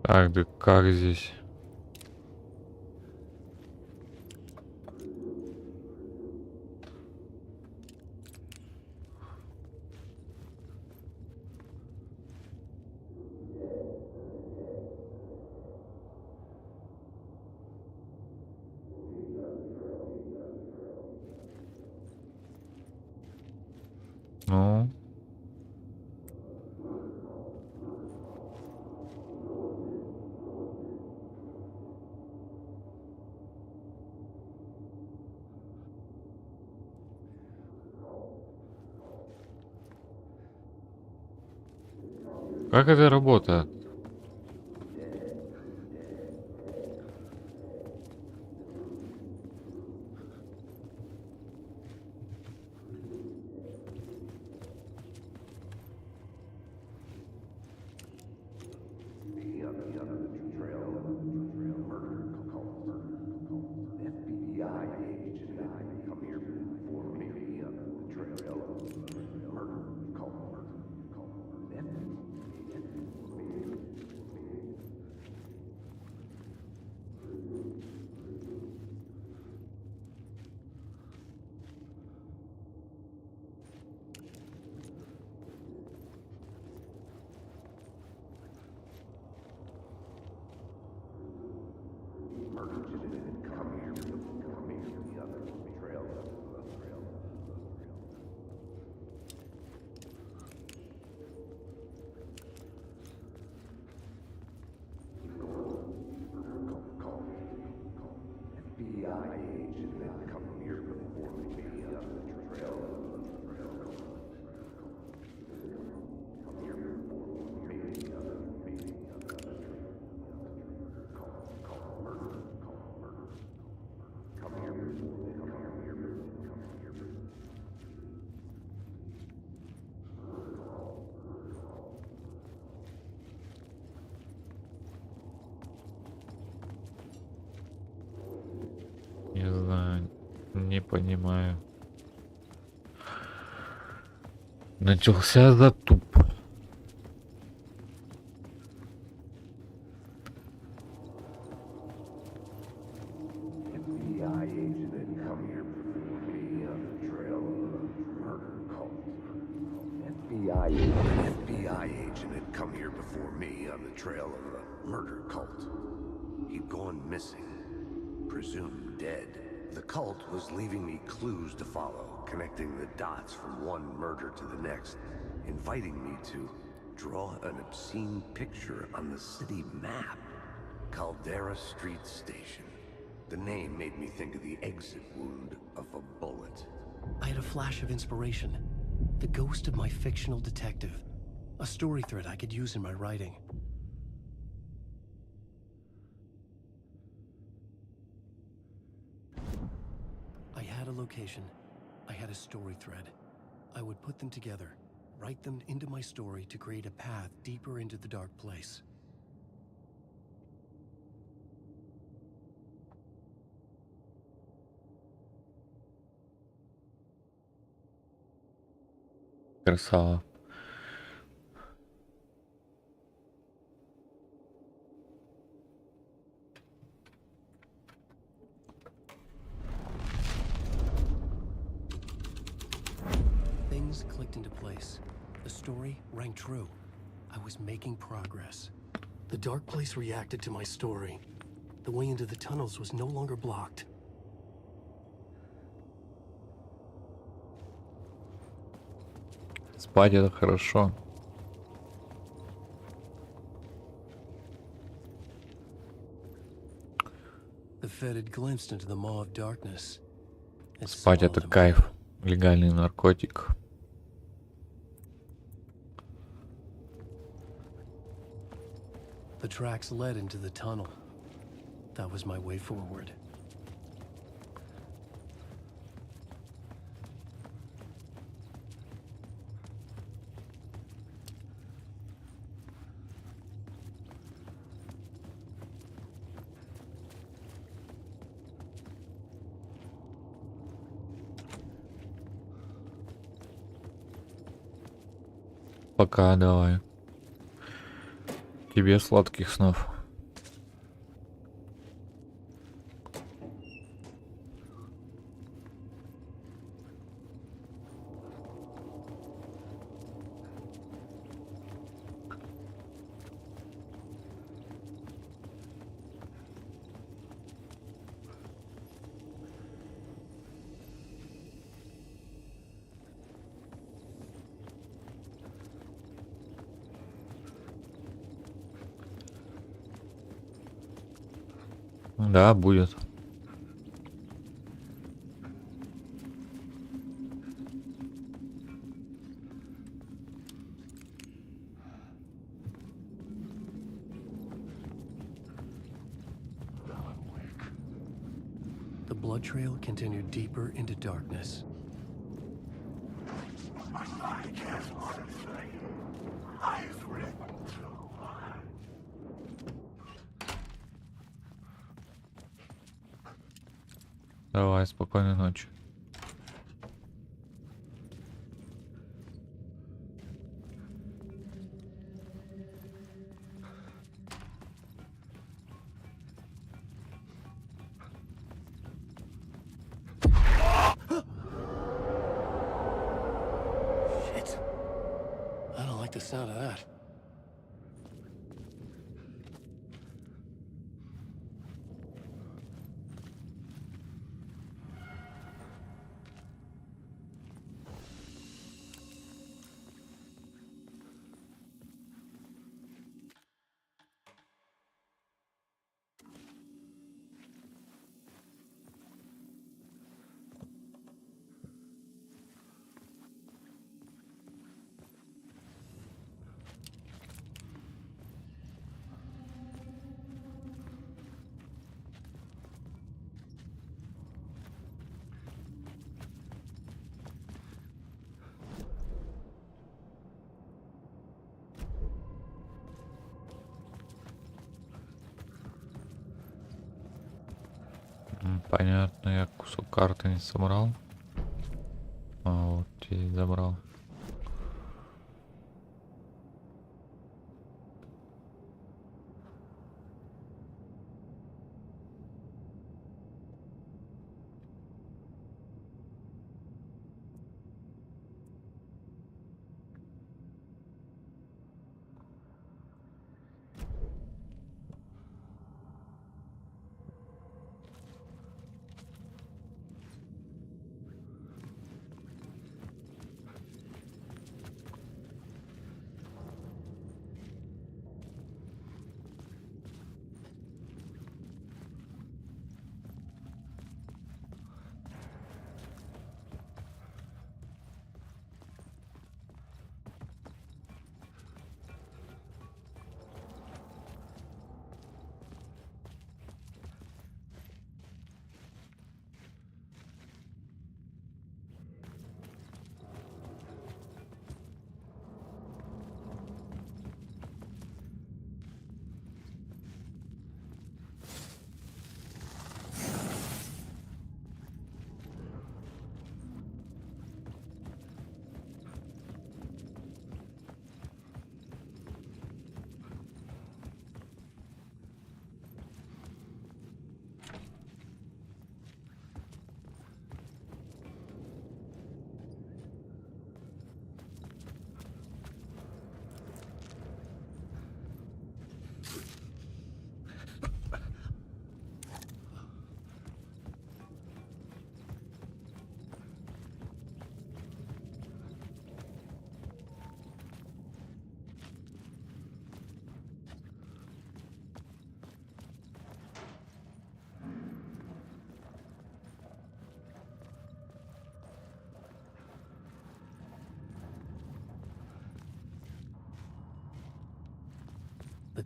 Speaker 1: Так, да как здесь? Ну? Как это работает? Не знаю, не понимаю. Начался затуп.
Speaker 6: FBI agent had come here before me on the trail of a murder cult. FBI agent had come here before me on the trail of a murder cult. He'd gone missing, presumed dead. The cult was leaving me clues to follow, connecting the dots from one murder to the next, inviting me to draw an obscene picture on the city map. Caldera Street Station. The name made me think of the exit wound of a bullet.
Speaker 3: I had a flash of inspiration. The ghost of my fictional detective. A story thread I could use in my writing. I had a location. I had a story thread. I would put them together, write them into my story to create a path deeper into the dark place.
Speaker 1: Красава.
Speaker 3: Things clicked into place. The story rang true. I was making progress. The dark place reacted to my story. The way into the tunnels was no longer blocked.
Speaker 1: Спать это хорошо.
Speaker 3: The Fed had glimpsed into the maw of darkness. and
Speaker 1: Спать это
Speaker 3: swallowed him.
Speaker 1: кайф. Легальный наркотик.
Speaker 3: The tracks led into the tunnel. That was my way forward.
Speaker 1: Пока, давай. Тебе сладких снов. Да, будет.
Speaker 3: The blood trail continued deeper into darkness.
Speaker 1: Давай, спокойной ночи.
Speaker 3: Shit. I don't like the sound of that.
Speaker 1: Понятно, я кусок карты не собрал. А вот здесь забрал.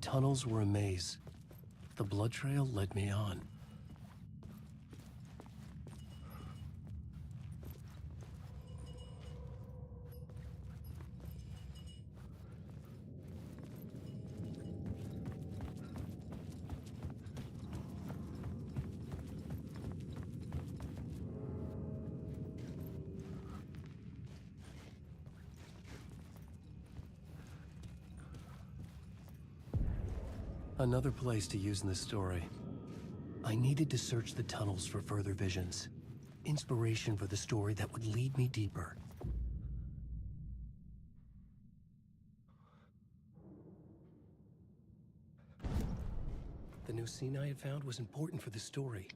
Speaker 3: tunnels were a maze. The blood trail led me on. Another place to use in this story. I needed to search the tunnels for further visions. Inspiration for the story that would lead me deeper. The new scene I had found was important for the story.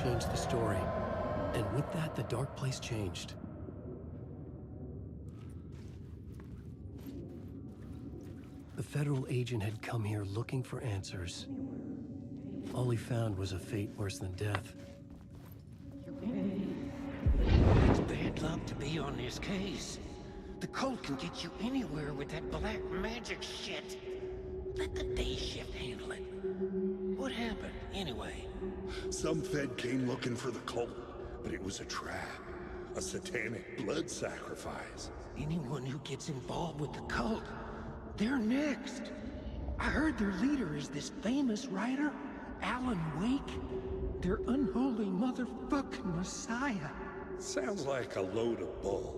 Speaker 3: Changed the story, and with that, the dark place changed. The federal agent had come here looking for answers. All he found was a fate worse than death.
Speaker 10: It's bad luck to be on this case. The cult can get you anywhere with that black magic shit. Let the day shift handle it. What happened, anyway?
Speaker 11: Some Fed came looking for the cult, but it was a trap. A satanic blood sacrifice.
Speaker 10: Anyone who gets involved with the cult, they're next. I heard their leader is this famous writer, Alan Wake. Their unholy motherfucking messiah.
Speaker 11: Sounds like a load of bull.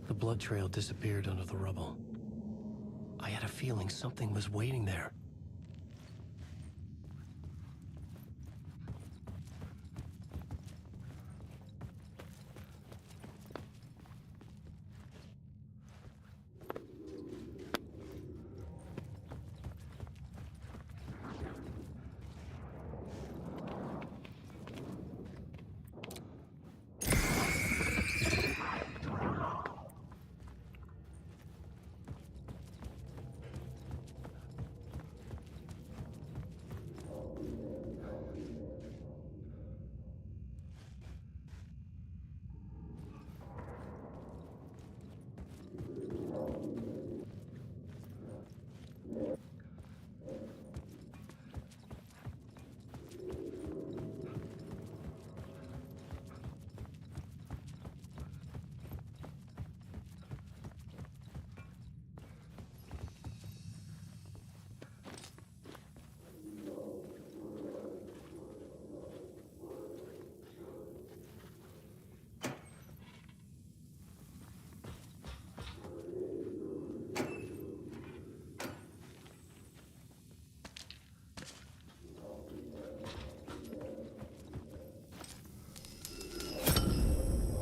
Speaker 3: The blood trail disappeared under the rubble. I had a feeling something was waiting there.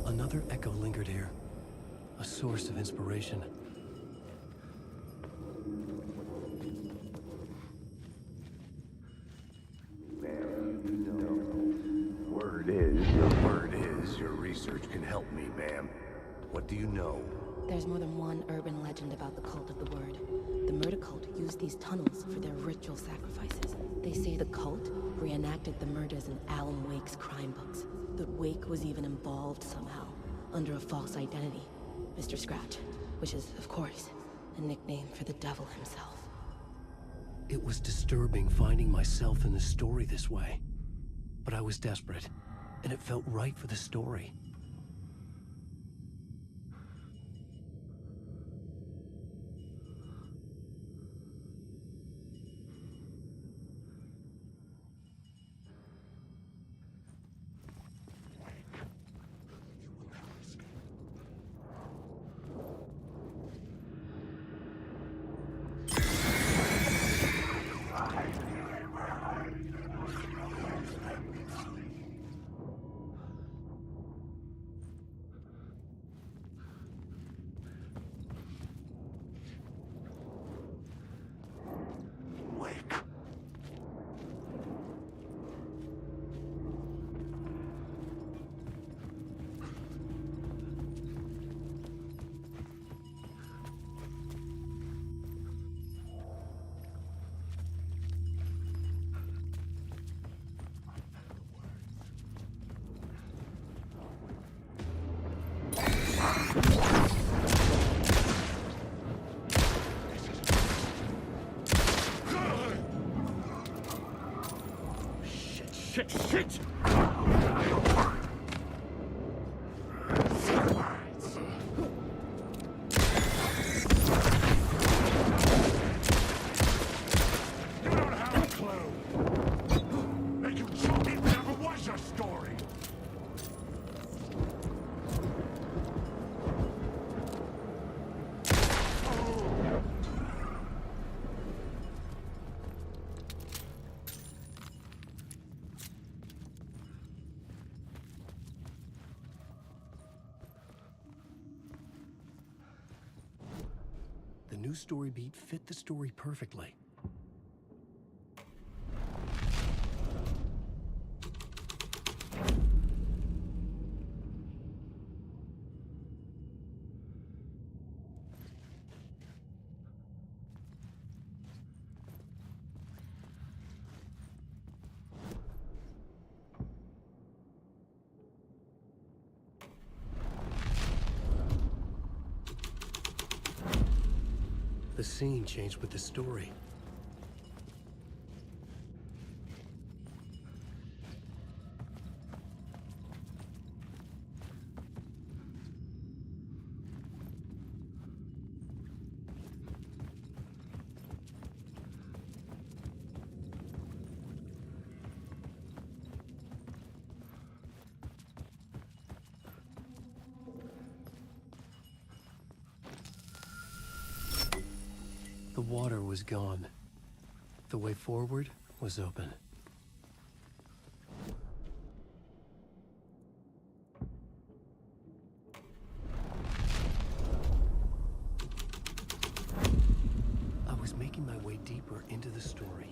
Speaker 3: Another echo lingered here, a source of inspiration.
Speaker 6: Word is, your research can help me, ma'am. What do you know?
Speaker 12: There's more than one urban legend about the cult of the word. The murder cult used these tunnels for their ritual sacrifices. They say the cult reenacted the murders in Alan Wake's crime books. That Wake was even involved somehow, under a false identity, Mr. Scratch, which is, of course, a nickname for the devil himself.
Speaker 3: It was disturbing finding myself in the story this way. But I was desperate, and it felt right for the story.
Speaker 11: Shit! You don't have a clue. Make you choke it never was your story.
Speaker 3: The new story beat fit the story perfectly. The scene changed with the story. The water was gone. The way forward was open. I was making my way deeper into the story.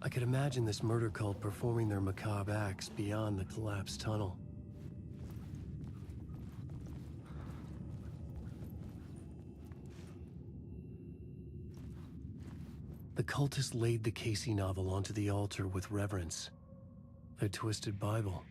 Speaker 3: I could imagine this murder cult performing their macabre acts beyond the collapsed tunnel. The cultists laid the Casey novel onto the altar with reverence. Their twisted Bible.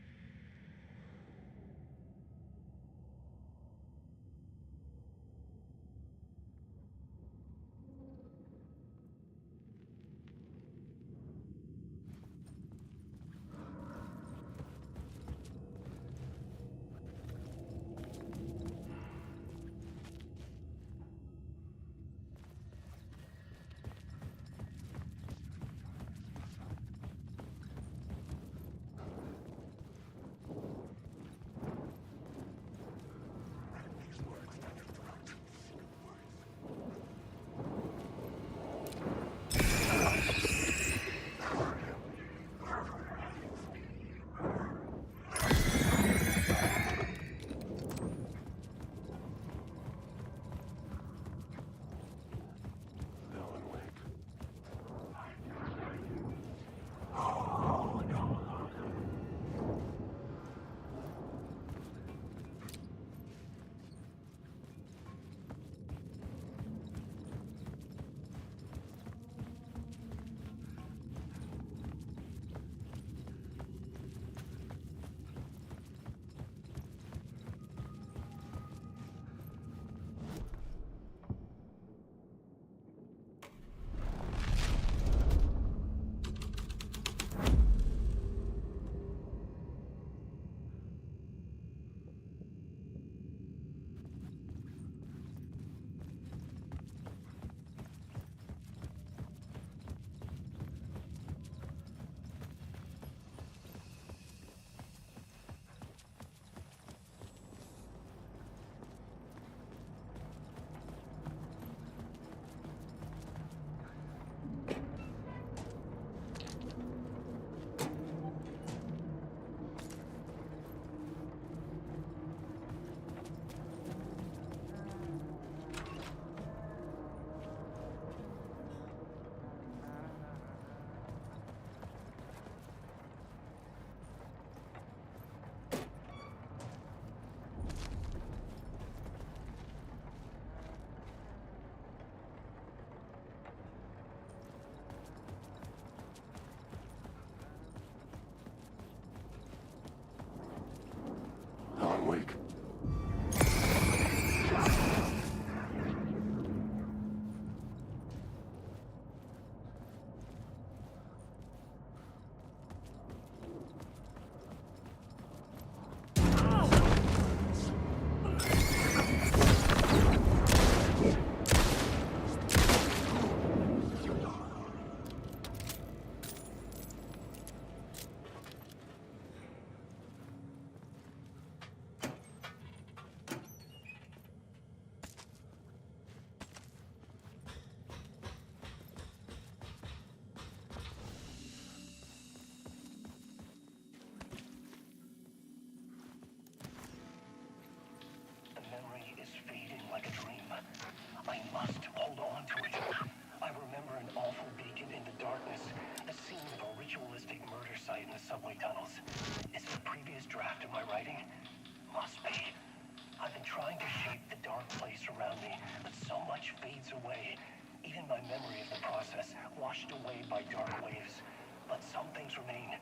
Speaker 13: dark place around me, but so much fades away. Even my memory of the process, washed away by dark waves. But some things remain.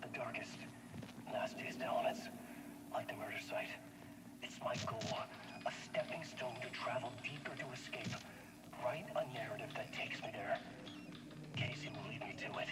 Speaker 13: The darkest, nastiest elements, like the murder site. It's my goal, a stepping stone to travel deeper to escape. Write a narrative that takes me there. Casey will lead me to it.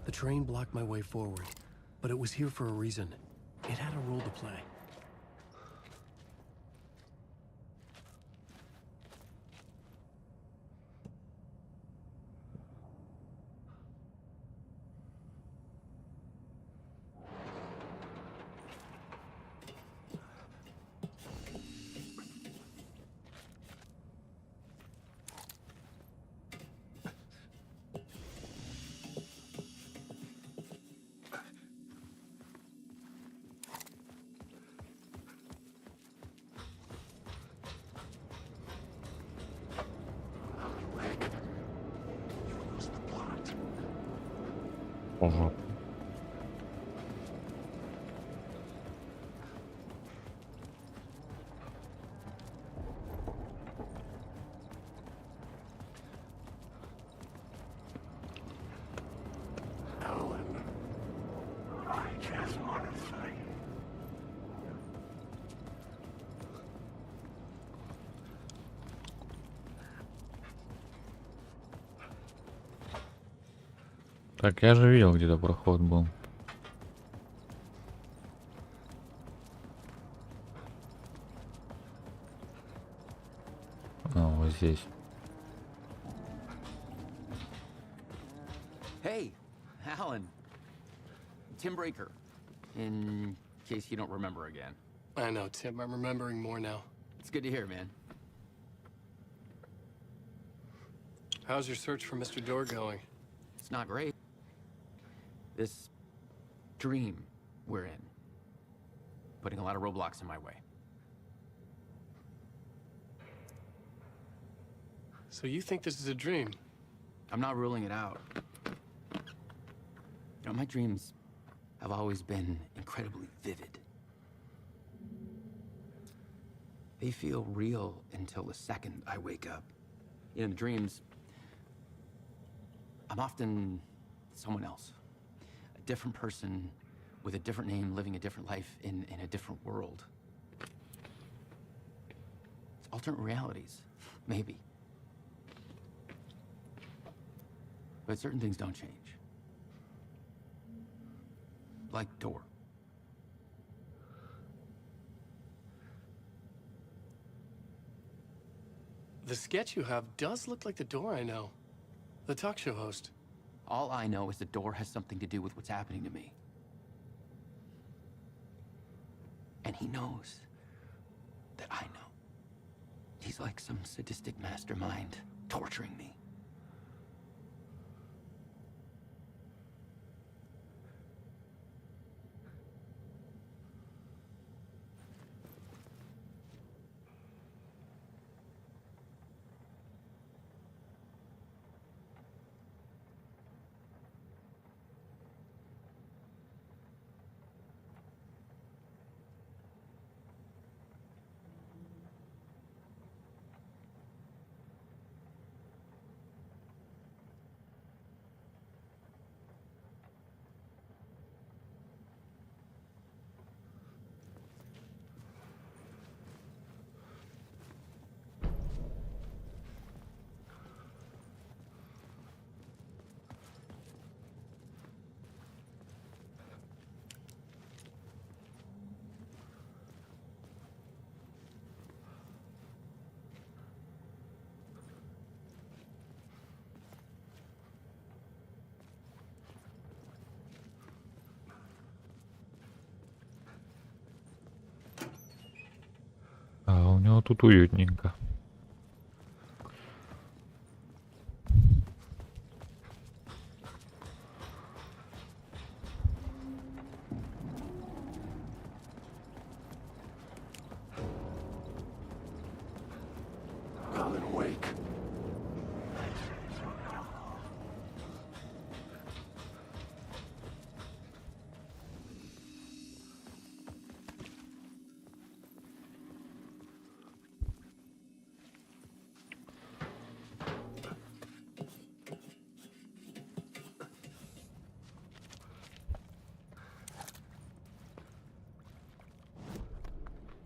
Speaker 3: The train blocked my way forward, but it was here for a reason. It had a role to play.
Speaker 1: Ого. Так, я же видел, где-то проход был. А, вот здесь.
Speaker 9: Hey, Alan. Tim Breaker. In case you don't remember again.
Speaker 3: I know, Tim. I'm remembering more now.
Speaker 9: It's good to hear, man.
Speaker 3: How's your search for Mr. Door going?
Speaker 9: It's not great. This dream we're in, putting a lot of roadblocks in my way.
Speaker 3: So you think this is a dream?
Speaker 9: I'm not ruling it out. You know, my dreams have always been incredibly vivid. They feel real until the second I wake up. In the dreams, I'm often someone else. A different person with a different name, living a different life in a different world. It's alternate realities, maybe. But certain things don't change. Like Door.
Speaker 3: The sketch you have does look like the Door I know. The talk show host.
Speaker 9: All I know is the Door has something to do with what's happening to me. And he knows that I know. He's like some sadistic mastermind torturing me.
Speaker 1: у него тут уютненько.
Speaker 11: Alan Wake.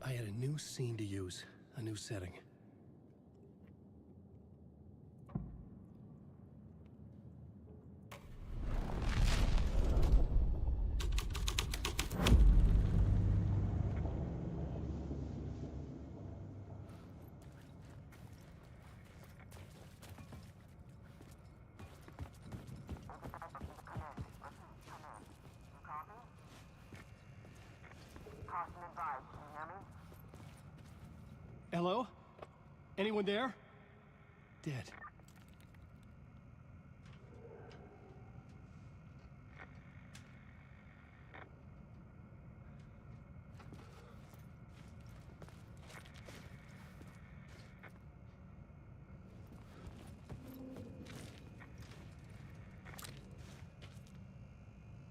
Speaker 3: I had a new scene to use, a new setting.
Speaker 4: Hello? Anyone there?
Speaker 3: Dead.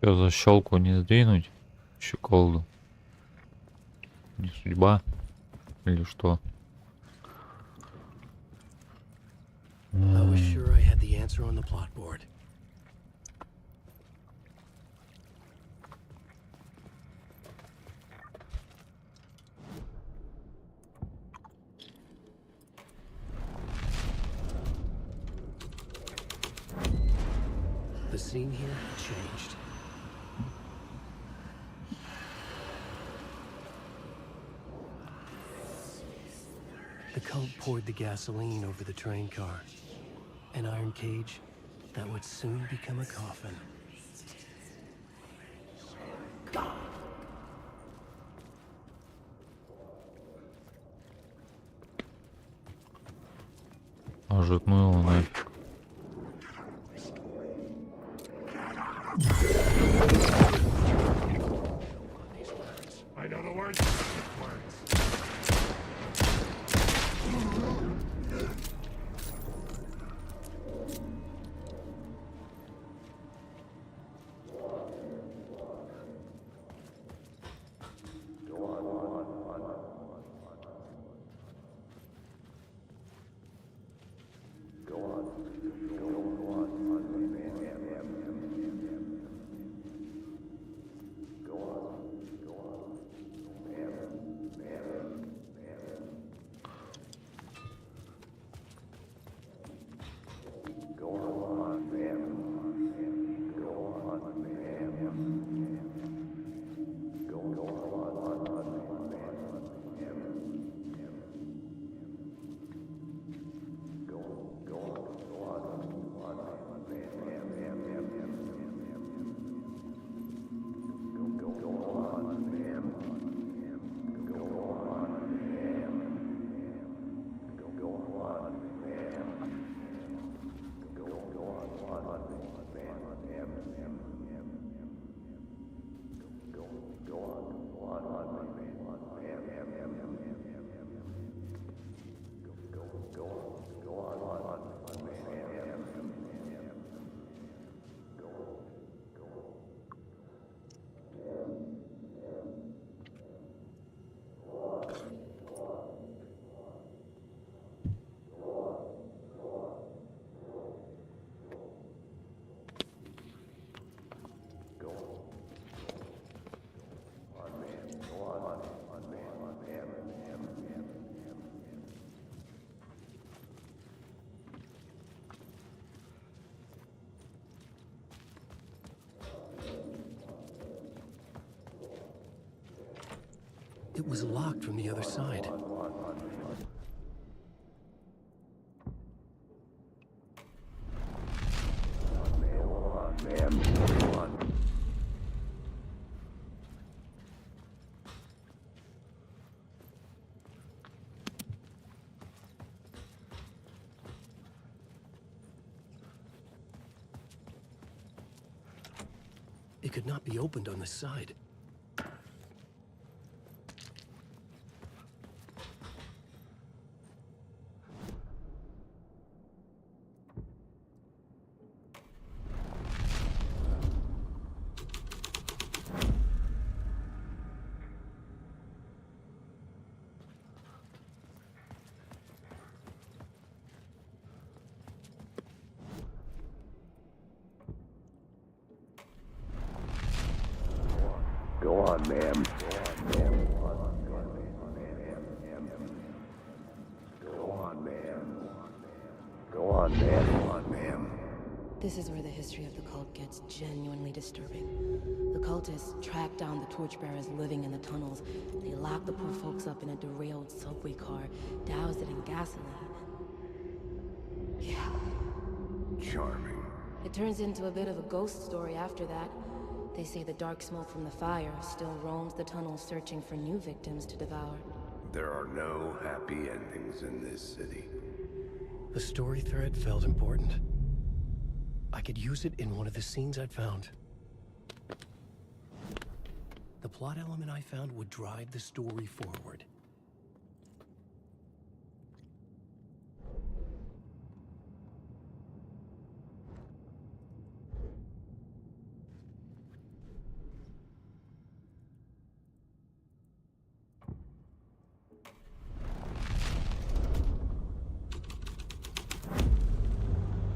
Speaker 1: Что, защелку не сдвинуть? Щеколду. Не судьба? Или что?
Speaker 3: I was sure I had the answer on the plot board. The scene here changed. The cult poured the gasoline over the train car. An iron cage that would soon become a coffin.
Speaker 1: Может, ну его нафиг.
Speaker 11: I know the words.
Speaker 3: It was locked from the other side. could not be opened on the side.
Speaker 6: Go on, ma'am. Go on, ma'am. Go on, ma'am. Go on, ma'am.
Speaker 12: This is where the history of the cult gets genuinely disturbing. The cultists track down the torchbearers living in the tunnels. They lock the poor folks up in a derailed subway car, douse it in gasoline. Yeah.
Speaker 6: Charming.
Speaker 12: It turns into a bit of a ghost story after that. They say the dark smoke from the fire still roams the tunnels searching for new victims to devour.
Speaker 6: There are no happy endings in this city.
Speaker 3: The story thread felt important. I could use it in one of the scenes I'd found. The plot element I found would drive the story forward.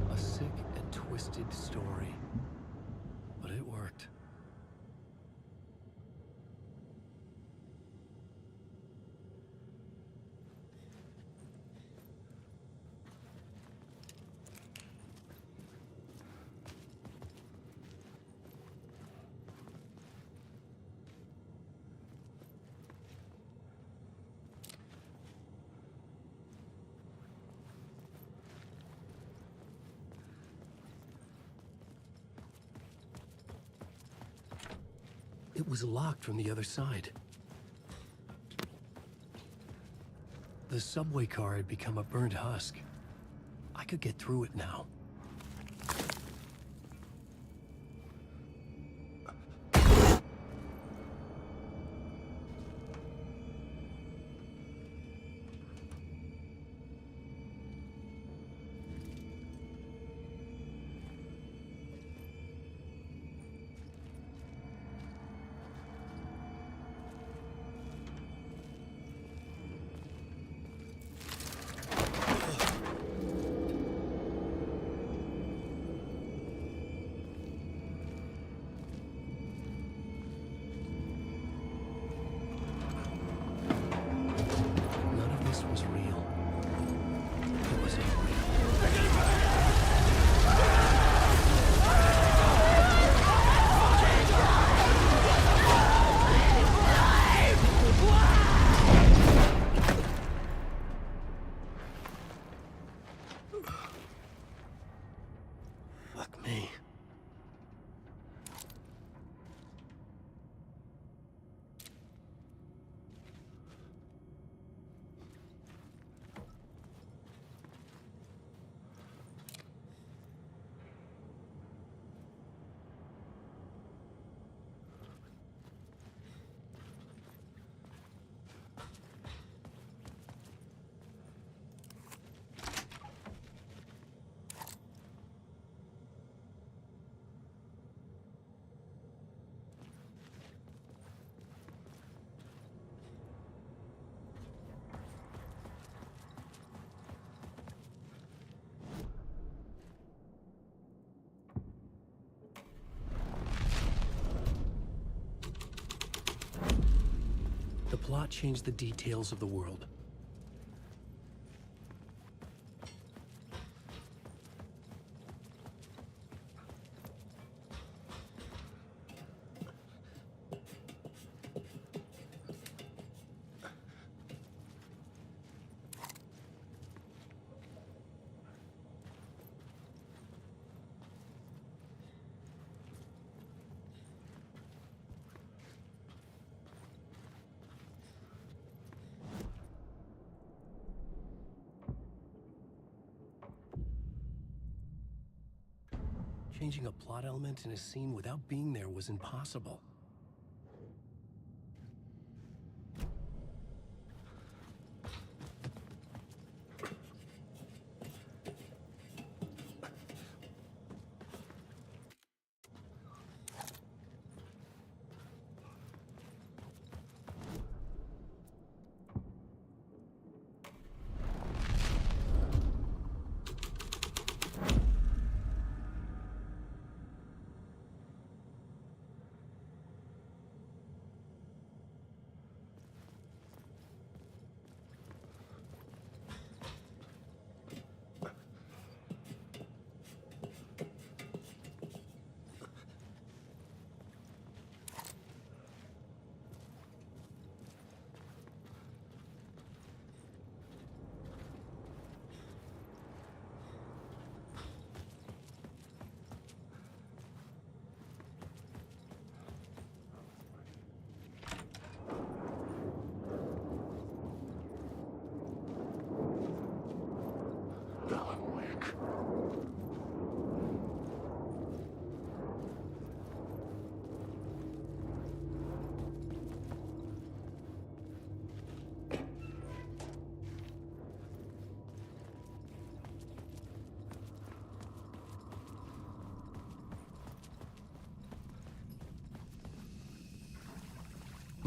Speaker 3: A sick and twisted story, but it worked. It was locked from the other side. The subway car had become a burnt husk. I could get through it now. None of this was real. It was Fuck me. The plot changed the details of the world. Changing a plot element in a scene without being there was impossible.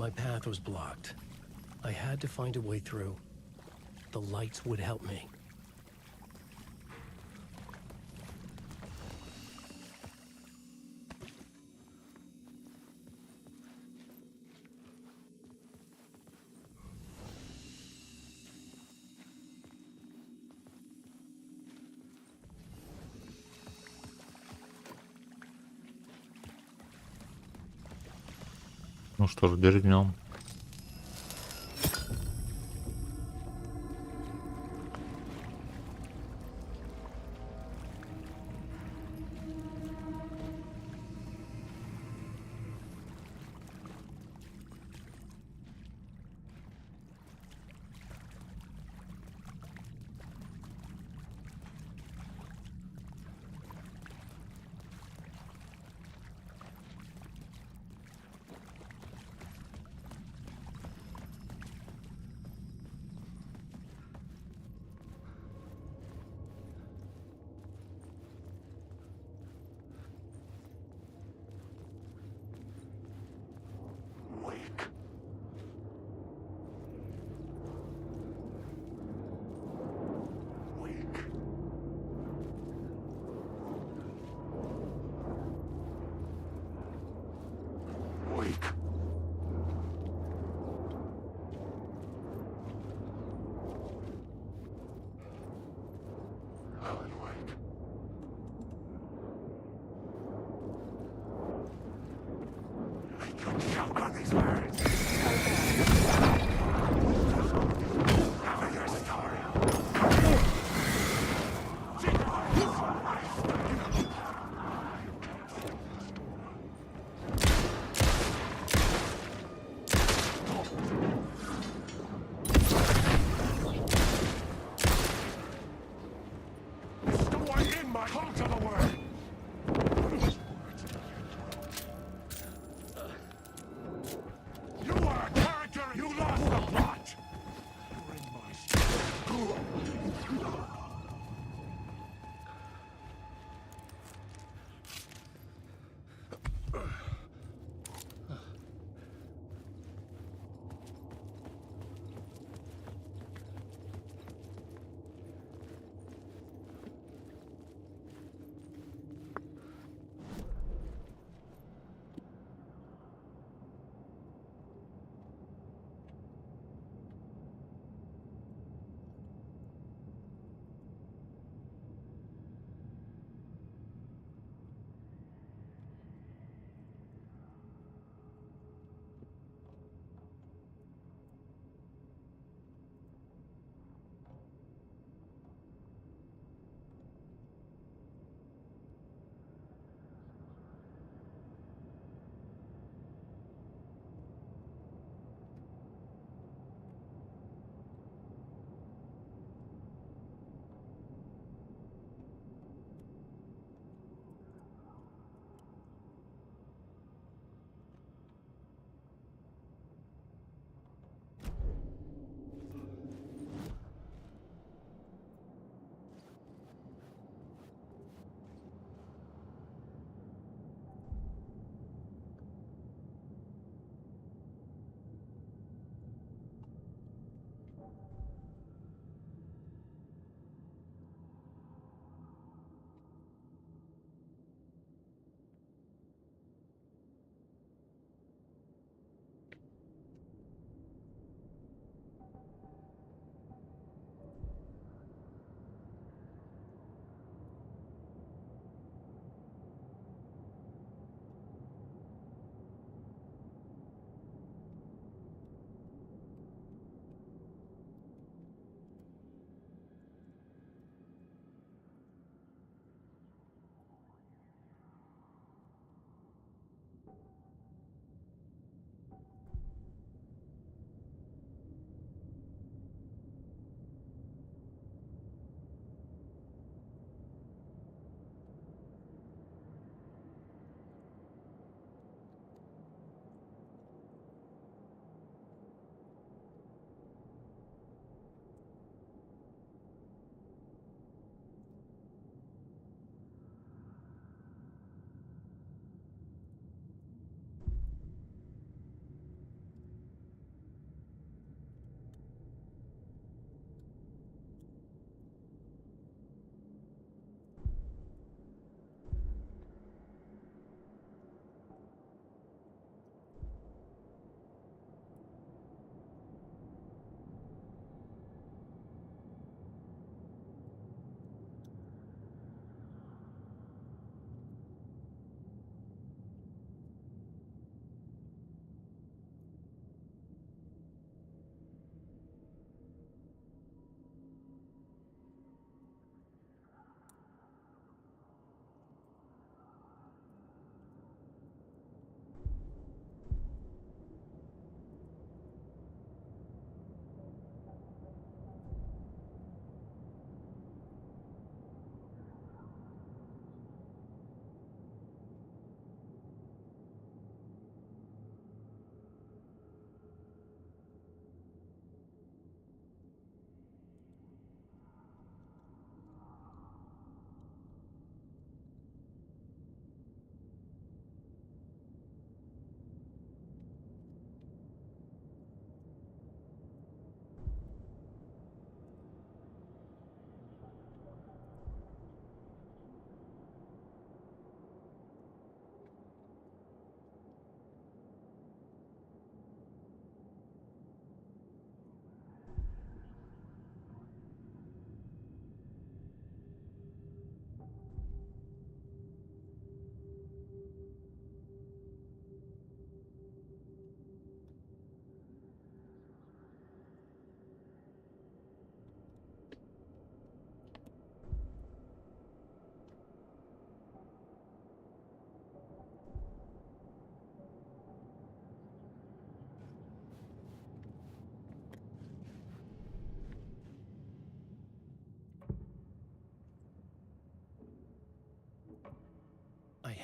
Speaker 3: My path was blocked. I had to find a way through. The lights would help me.
Speaker 1: Ну что ж, дернем.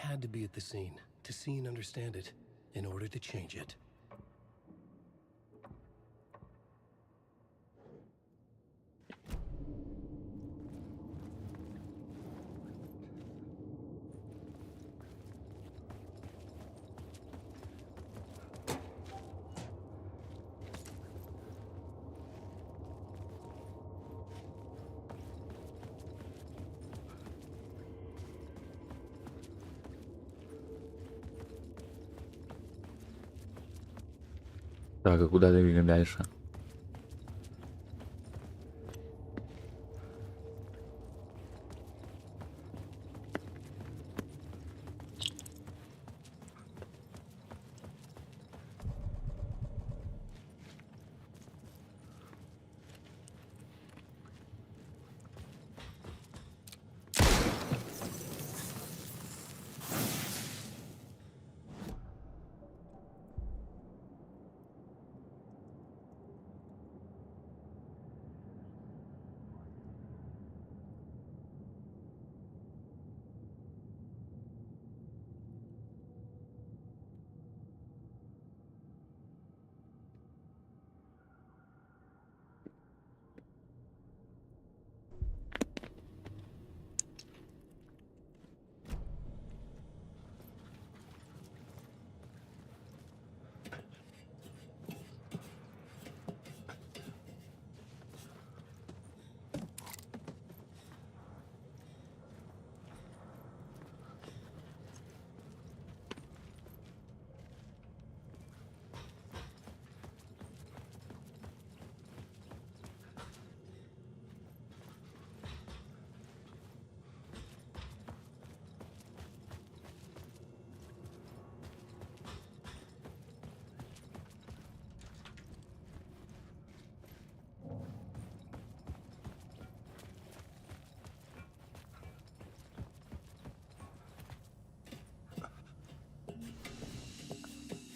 Speaker 3: had to be at the scene, to see and understand it, in order to change it.
Speaker 1: Так, и куда двигаем дальше?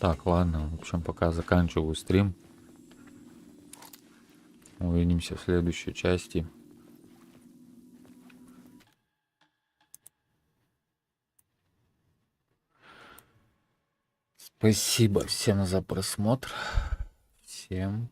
Speaker 1: Так, ладно, в общем, пока заканчиваю стрим. Увидимся в следующей части. Спасибо всем за просмотр. Всем